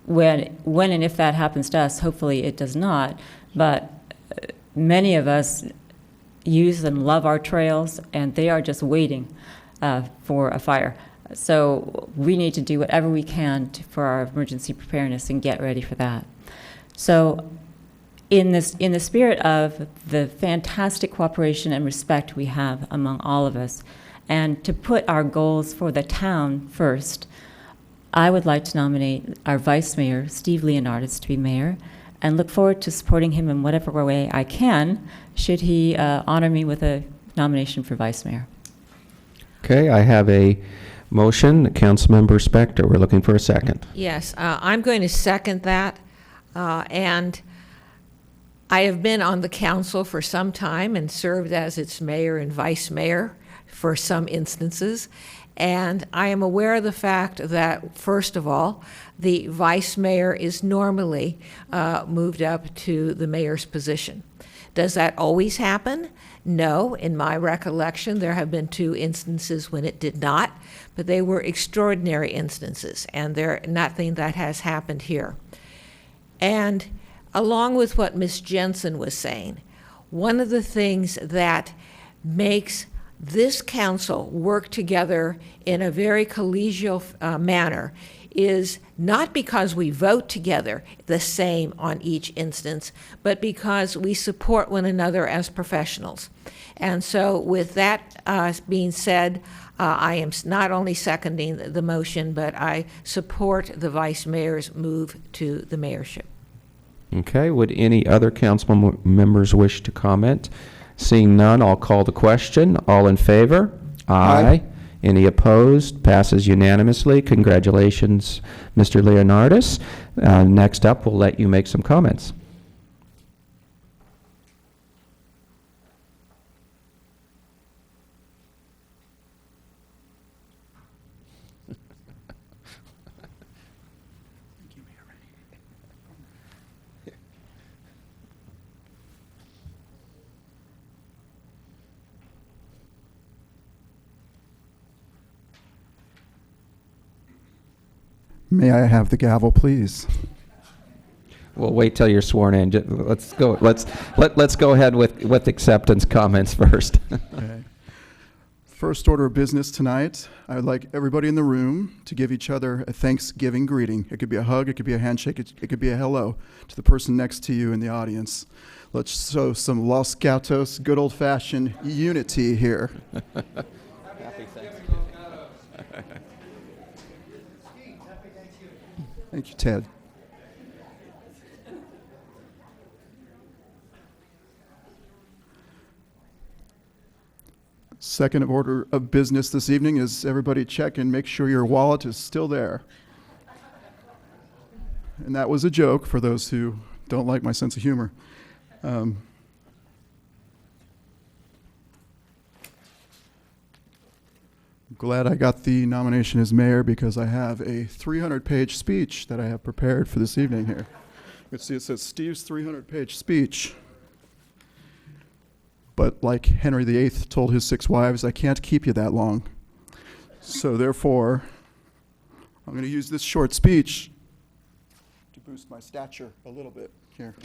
when and if that happens to us. Hopefully it does not, but many of us use and love our trails, and they are just waiting for a fire. So we need to do whatever we can for our emergency preparedness and get ready for that. So in the spirit of the fantastic cooperation and respect we have among all of us, and to put our goals for the town first, I would like to nominate our Vice Mayor, Steve Leonardis, to be mayor, and look forward to supporting him in whatever way I can, should he honor me with a nomination for Vice Mayor. Okay, I have a motion. Councilmember Spector, we're looking for a second. Yes, I'm going to second that. And I have been on the council for some time and served as its mayor and vice mayor for some instances. And I am aware of the fact that, first of all, the vice mayor is normally moved up to the mayor's position. Does that always happen? No. In my recollection, there have been 2 instances when it did not, but they were extraordinary instances, and they're nothing that has happened here. And along with what Ms. Jensen was saying, one of the things that makes this council work together in a very collegial manner is not because we vote together the same on each instance, but because we support one another as professionals. And so with that being said, I am not only seconding the motion, but I support the vice mayor's move to the mayorship. Okay, would any other council members wish to comment? Seeing none, I'll call the question. All in favor? Aye. Any opposed? Passes unanimously. Congratulations, Mr. Leonardis. Next up, we'll let you make some comments. May I have the gavel, please? We'll wait till you're sworn in. Let's go. Let's go ahead with acceptance comments first. Okay. First order of business tonight, I would like everybody in the room to give each other a Thanksgiving greeting. It could be a hug, it could be a handshake, it could be a hello to the person next to you in the audience. Let's show some Los Gatos, good old-fashioned unity here. Happy Thanksgiving. Thank you, Ted. Second order of business this evening is everybody check and make sure your wallet is still there. And that was a joke for those who don't like my sense of humor. Glad I got the nomination as mayor because I have a 300-page speech that I have prepared for this evening here. You can see it says Steve's 300-page speech. But like Henry VIII told his 6 wives, I can't keep you that long. So therefore, I'm going to use this short speech to boost my stature a little bit here.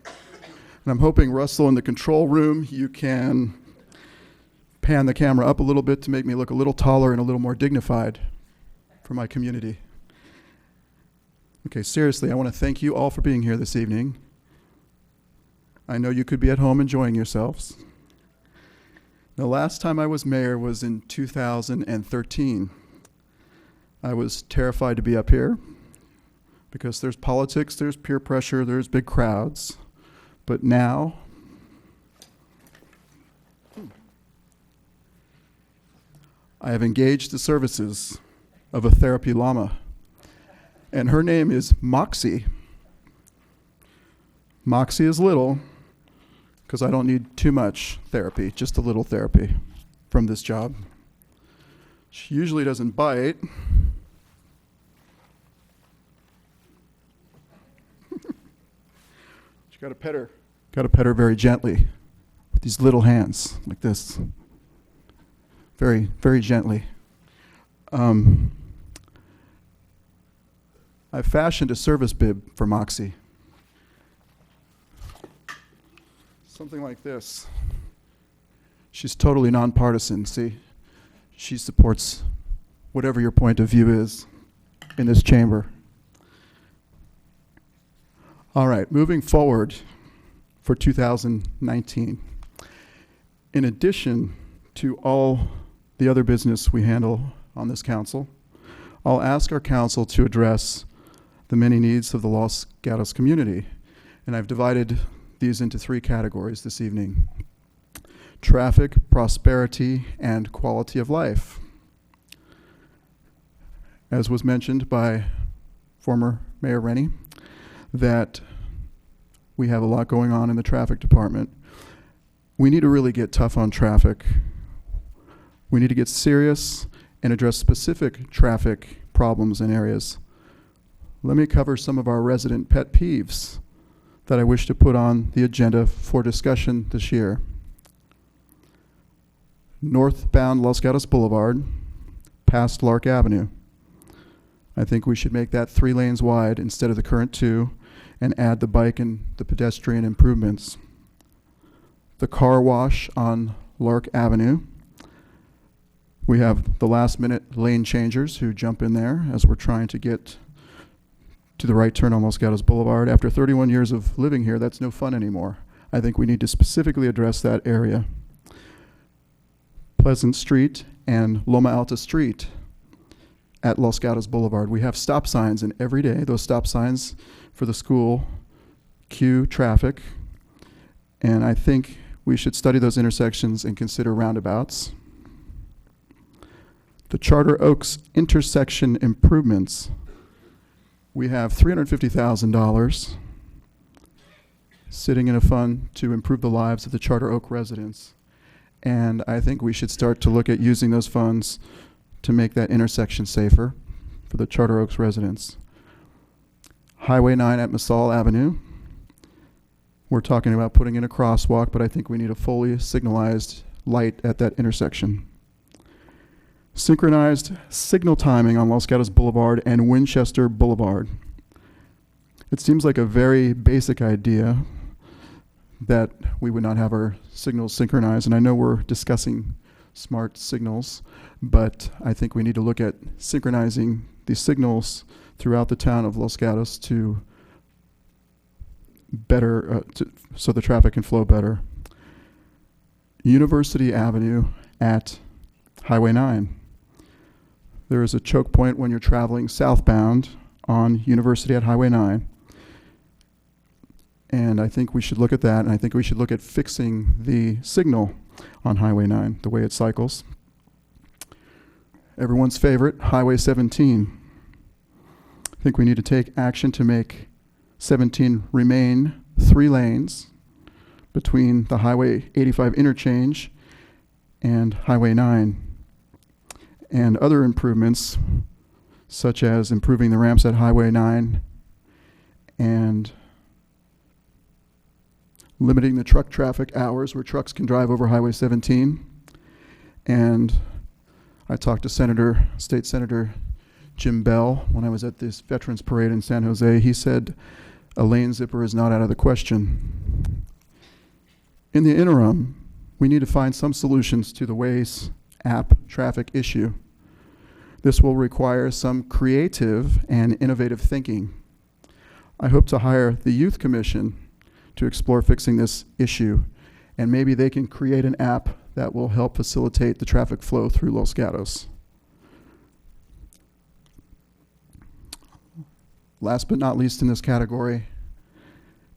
And I'm hoping, Russell, in the control room, you can pan the camera up a little bit to make me look a little taller and a little more dignified for my community. Okay, seriously, I want to thank you all for being here this evening. I know you could be at home enjoying yourselves. The last time I was mayor was in 2013. I was terrified to be up here because there's politics, there's peer pressure, there's big crowds. But now, I have engaged the services of a therapy llama, and her name is Moxie. Moxie is little, because I don't need too much therapy, just a little therapy from this job. She usually doesn't bite. You gotta pet her. Gotta pet her very gently with these little hands, like this. Very, very gently. I fashioned a service bib for Moxie. Something like this. She's totally nonpartisan, see? She supports whatever your point of view is in this chamber. All right, moving forward for 2019. In addition to all the other business we handle on this council, I'll ask our council to address the many needs of the Los Gatos community. And I've divided these into 3 categories this evening: traffic, prosperity, and quality of life. As was mentioned by former Mayor Rennie, that we have a lot going on in the traffic department. We need to really get tough on traffic. We need to get serious and address specific traffic problems in areas. Let me cover some of our resident pet peeves that I wish to put on the agenda for discussion this year. Northbound Los Gatos Boulevard, past Lark Avenue. I think we should make that 3 lanes wide instead of the current 2 and add the bike and the pedestrian improvements. The car wash on Lark Avenue. We have the last-minute lane changers who jump in there as we're trying to get to the right turn on Los Gatos Boulevard. After 31 years of living here, that's no fun anymore. I think we need to specifically address that area. Pleasant Street and Loma Alta Street at Los Gatos Boulevard. We have stop signs in every day. Those stop signs for the school cue traffic, and I think we should study those intersections and consider roundabouts. The Charter Oaks intersection improvements. We have $350,000 sitting in a fund to improve the lives of the Charter Oak residents. And I think we should start to look at using those funds to make that intersection safer for the Charter Oaks residents. Highway 9 at Massal Avenue. We're talking about putting in a crosswalk, but I think we need a fully signalized light at that intersection. Synchronized signal timing on Los Gatos Boulevard and Winchester Boulevard. It seems like a very basic idea that we would not have our signals synchronized, and I know we're discussing smart signals, but I think we need to look at synchronizing the signals throughout the town of Los Gatos to better, so the traffic can flow better. University Avenue at Highway 9. There is a choke point when you're traveling southbound on University at Highway 9. And I think we should look at that, and I think we should look at fixing the signal on Highway 9, the way it cycles. Everyone's favorite, Highway 17. I think we need to take action to make 17 remain 3 lanes between the Highway 85 interchange and Highway 9. And other improvements, such as improving the ramps at Highway 9 and limiting the truck traffic hours where trucks can drive over Highway 17. And I talked to State Senator Jim Bell when I was at this Veterans Parade in San Jose. He said a lane zipper is not out of the question. In the interim, we need to find some solutions to the Waze app traffic issue. This will require some creative and innovative thinking. I hope to hire the Youth Commission to explore fixing this issue, and maybe they can create an app that will help facilitate the traffic flow through Los Gatos. Last but not least in this category,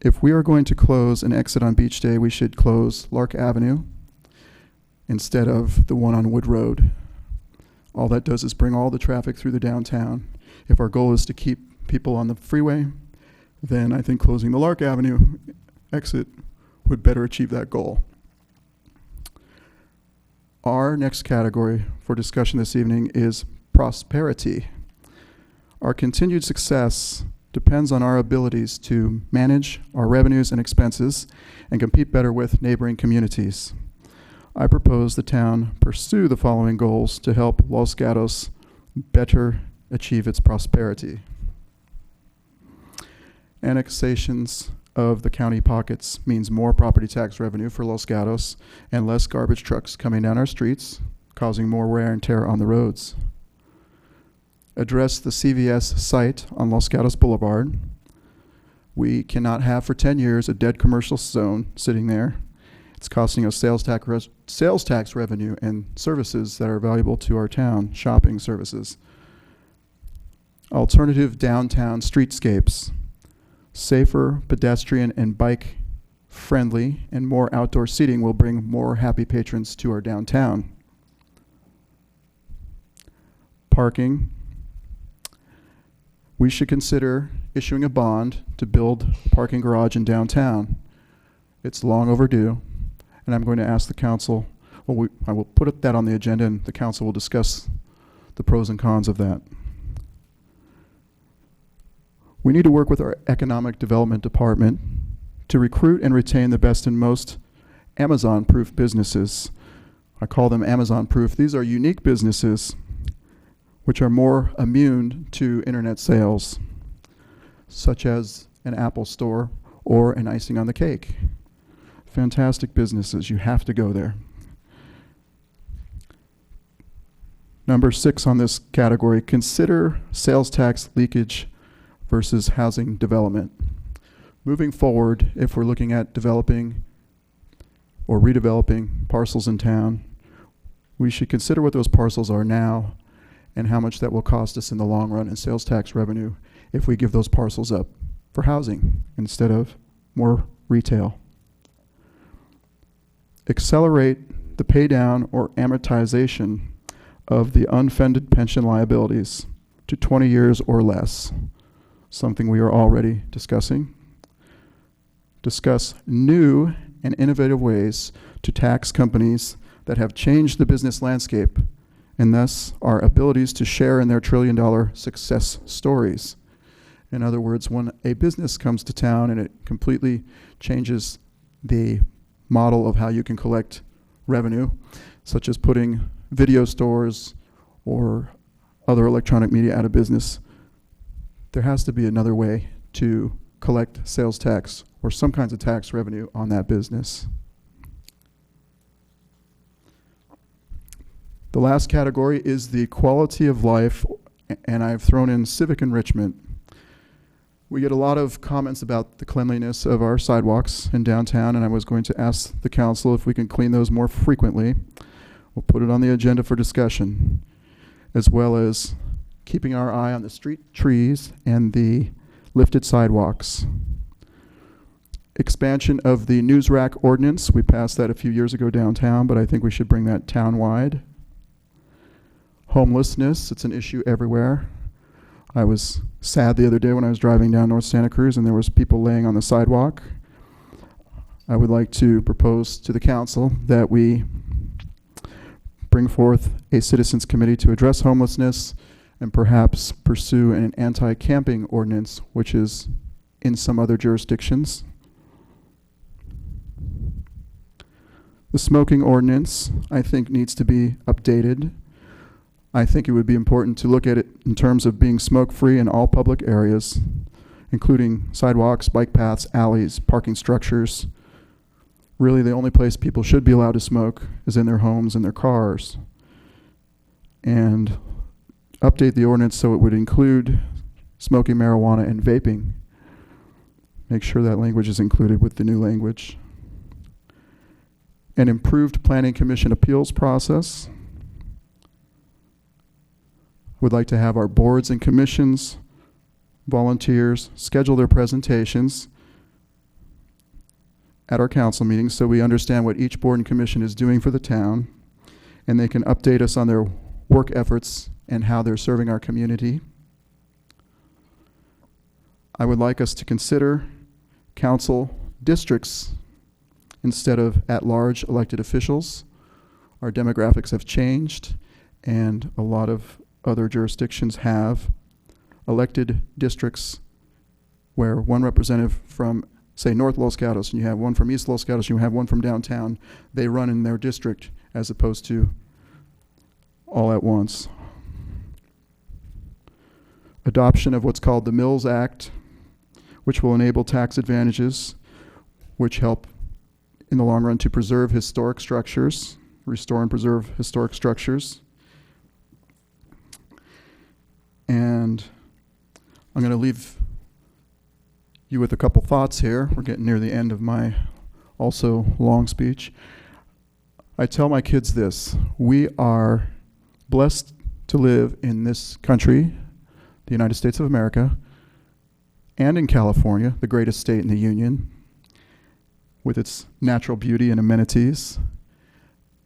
if we are going to close an exit on Beach Day, we should close Lark Avenue instead of the one on Wood Road. All that does is bring all the traffic through the downtown. If our goal is to keep people on the freeway, then I think closing the Lark Avenue exit would better achieve that goal. Our next category for discussion this evening is prosperity. Our continued success depends on our abilities to manage our revenues and expenses and compete better with neighboring communities. I propose the town pursue the following goals to help Los Gatos better achieve its prosperity. Annexations of the county pockets means more property tax revenue for Los Gatos and less garbage trucks coming down our streets, causing more wear and tear on the roads. Address the CVS site on Los Gatos Boulevard. We cannot have for 10 years a dead commercial zone sitting there. It's costing us sales tax revenue and services that are valuable to our town, shopping services. Alternative downtown streetscapes. Safer, pedestrian, and bike-friendly and more outdoor seating will bring more happy patrons to our downtown. Parking. We should consider issuing a bond to build a parking garage in downtown. It's long overdue, and I'm going to ask the council, I will put that on the agenda, and the council will discuss the pros and cons of that. We need to work with our economic development department to recruit and retain the best and most Amazon-proof businesses. I call them Amazon-proof. These are unique businesses which are more immune to internet sales, such as an Apple store or an icing on the cake. Fantastic businesses. You have to go there. Number 6 on this category, consider sales tax leakage versus housing development. Moving forward, if we're looking at developing or redeveloping parcels in town, we should consider what those parcels are now and how much that will cost us in the long run in sales tax revenue if we give those parcels up for housing instead of more retail. Accelerate the pay down or amortization of the unfunded pension liabilities to 20 years or less, something we are already discussing. Discuss new and innovative ways to tax companies that have changed the business landscape and thus our abilities to share in their trillion-dollar success stories. In other words, when a business comes to town and it completely changes the model of how you can collect revenue, such as putting video stores or other electronic media out of business, there has to be another way to collect sales tax or some kinds of tax revenue on that business. The last category is the quality of life, and I've thrown in civic enrichment. We get a lot of comments about the cleanliness of our sidewalks in downtown, and I was going to ask the council if we can clean those more frequently. We'll put it on the agenda for discussion, as well as keeping our eye on the street trees and the lifted sidewalks. Expansion of the news rack ordinance. We passed that a few years ago downtown, but I think we should bring that town-wide. Homelessness, it's an issue everywhere. I was sad the other day when I was driving down North Santa Cruz and there was people laying on the sidewalk. I would like to propose to the council that we bring forth a citizens committee to address homelessness and perhaps pursue an anti-camping ordinance, which is in some other jurisdictions. The smoking ordinance, I think, needs to be updated. I think it would be important to look at it in terms of being smoke-free in all public areas, including sidewalks, bike paths, alleys, parking structures. Really, the only place people should be allowed to smoke is in their homes and their cars. And update the ordinance so it would include smoking marijuana and vaping. Make sure that language is included with the new language. An improved planning commission appeals process. Would like to have our boards and commissions, volunteers, schedule their presentations at our council meetings so we understand what each board and commission is doing for the town, and they can update us on their work efforts and how they're serving our community. I would like us to consider council districts instead of at-large elected officials. Our demographics have changed, and a lot of other jurisdictions have elected districts where one representative from, say, North Los Gatos, and you have one from East Los Gatos, and you have one from downtown. They run in their district as opposed to all at once. Adoption of what's called the Mills Act, which will enable tax advantages, which help in the long run to preserve historic structures, restore and preserve historic structures. And I'm going to leave you with a couple thoughts here. We're getting near the end of my also long speech. I tell my kids this: we are blessed to live in this country, the United States of America, and in California, the greatest state in the Union, with its natural beauty and amenities,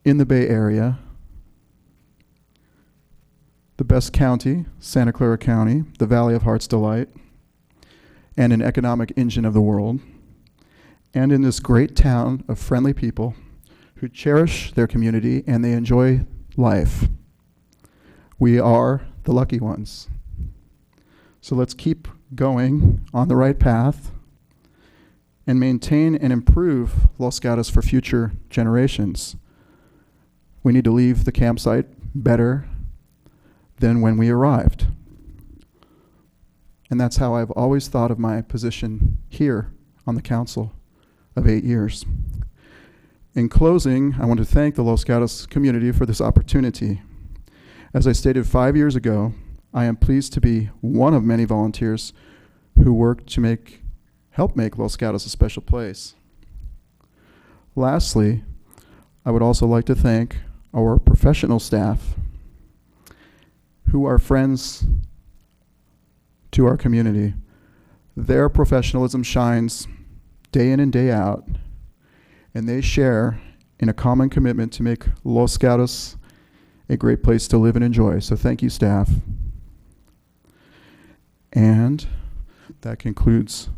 in the Bay Area, the best county, Santa Clara County, the Valley of Heart's Delight, and an economic engine of the world, and in this great town of friendly people who cherish their community and they enjoy life. We are the lucky ones. So let's keep going on the right path and maintain and improve Los Gatos for future generations. We need to leave the campsite better than when we arrived. And that's how I've always thought of my position here on the council of 8 years. In closing, I want to thank the Los Gatos community for this opportunity. As I stated 5 years ago, I am pleased to be one of many volunteers who work to help make Los Gatos a special place. Lastly, I would also like to thank our professional staff who are friends to our community. Their professionalism shines day in and day out, and they share in a common commitment to make Los Gatos a great place to live and enjoy. So thank you, staff. And that concludes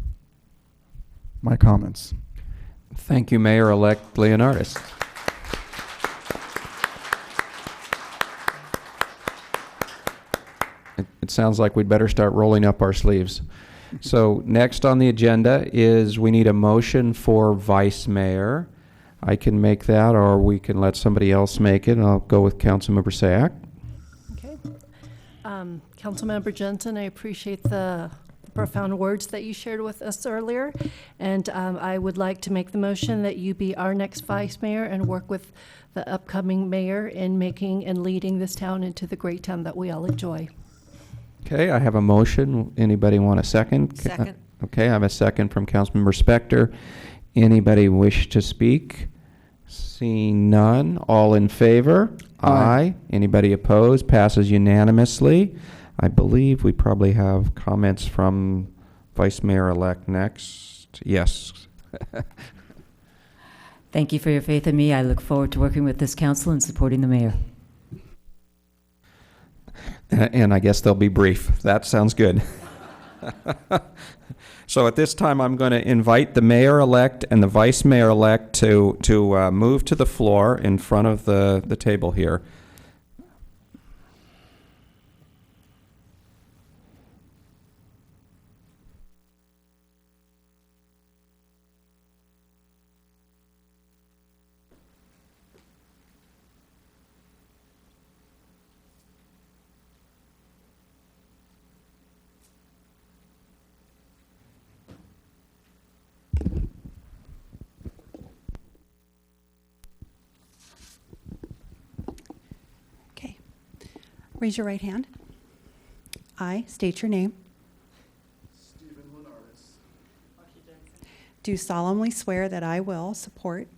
my comments. Thank you, Mayor-elect Leonardis. It sounds like we'd better start rolling up our sleeves. So next on the agenda is we need a motion for vice mayor. I can make that, or we can let somebody else make it, and I'll go with Councilmember Sayak. Okay. Councilmember Jensen, I appreciate the profound words that you shared with us earlier, and I would like to make the motion that you be our next vice mayor and work with the upcoming mayor in making and leading this town into the great town that we all enjoy. Okay, I have a motion. Anybody want a second? Second. Okay, I have a second from Councilmember Spector. Anybody wish to speak? Seeing none, all in favor? Aye. Anybody opposed? Passes unanimously. I believe we probably have comments from Vice Mayor-elect next. Yes. Thank you for your faith in me. I look forward to working with this council and supporting the mayor. And I guess they'll be brief. That sounds good. So at this time, I'm going to invite the mayor-elect and the vice mayor-elect to move to the floor in front of the table here. Okay. Raise your right hand. I state your name. Stephen Lenardis. Do solemnly swear that I will support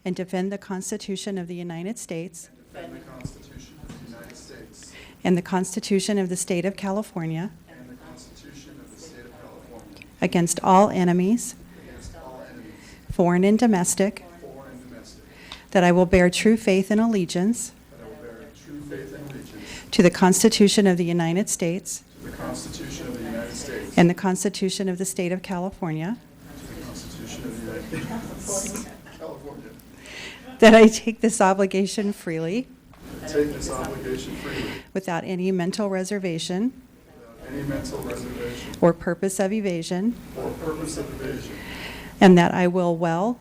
and defend the Constitution of the United States Defend the Constitution of the United States and the Constitution of the State of California and the Constitution of the State of California against all enemies, against all enemies, foreign and domestic, foreign and domestic, that I will bear true faith and allegiance that I will bear true faith and allegiance to the Constitution of the United States to the Constitution of the United States and the Constitution of the State of California, to the Constitution of the United States, California. that I take this obligation freely Take this obligation freely without any mental reservation without any mental reservation or purpose of evasion, or purpose of evasion, and that I will well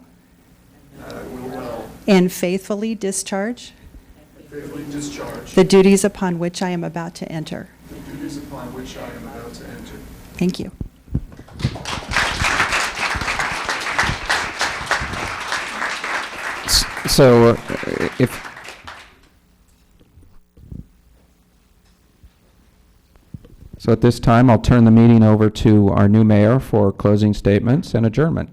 and that I will well and faithfully discharge faithfully discharge the duties upon which I am about to enter. the duties upon which I am about to enter. Thank you. So So at this time, I'll turn the meeting over to our new mayor for closing statements and adjournment.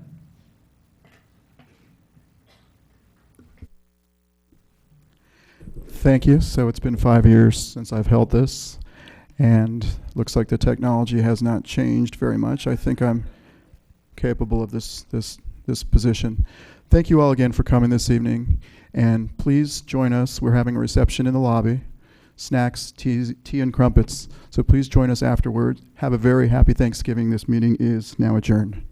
Thank you. So it's been 5 years since I've held this, and looks like the technology has not changed very much. I think I'm capable of this position. Thank you all again for coming this evening, and please join us. We're having a reception in the lobby, snacks, tea and crumpets. So please join us afterward. Have a very happy Thanksgiving. This meeting is now adjourned.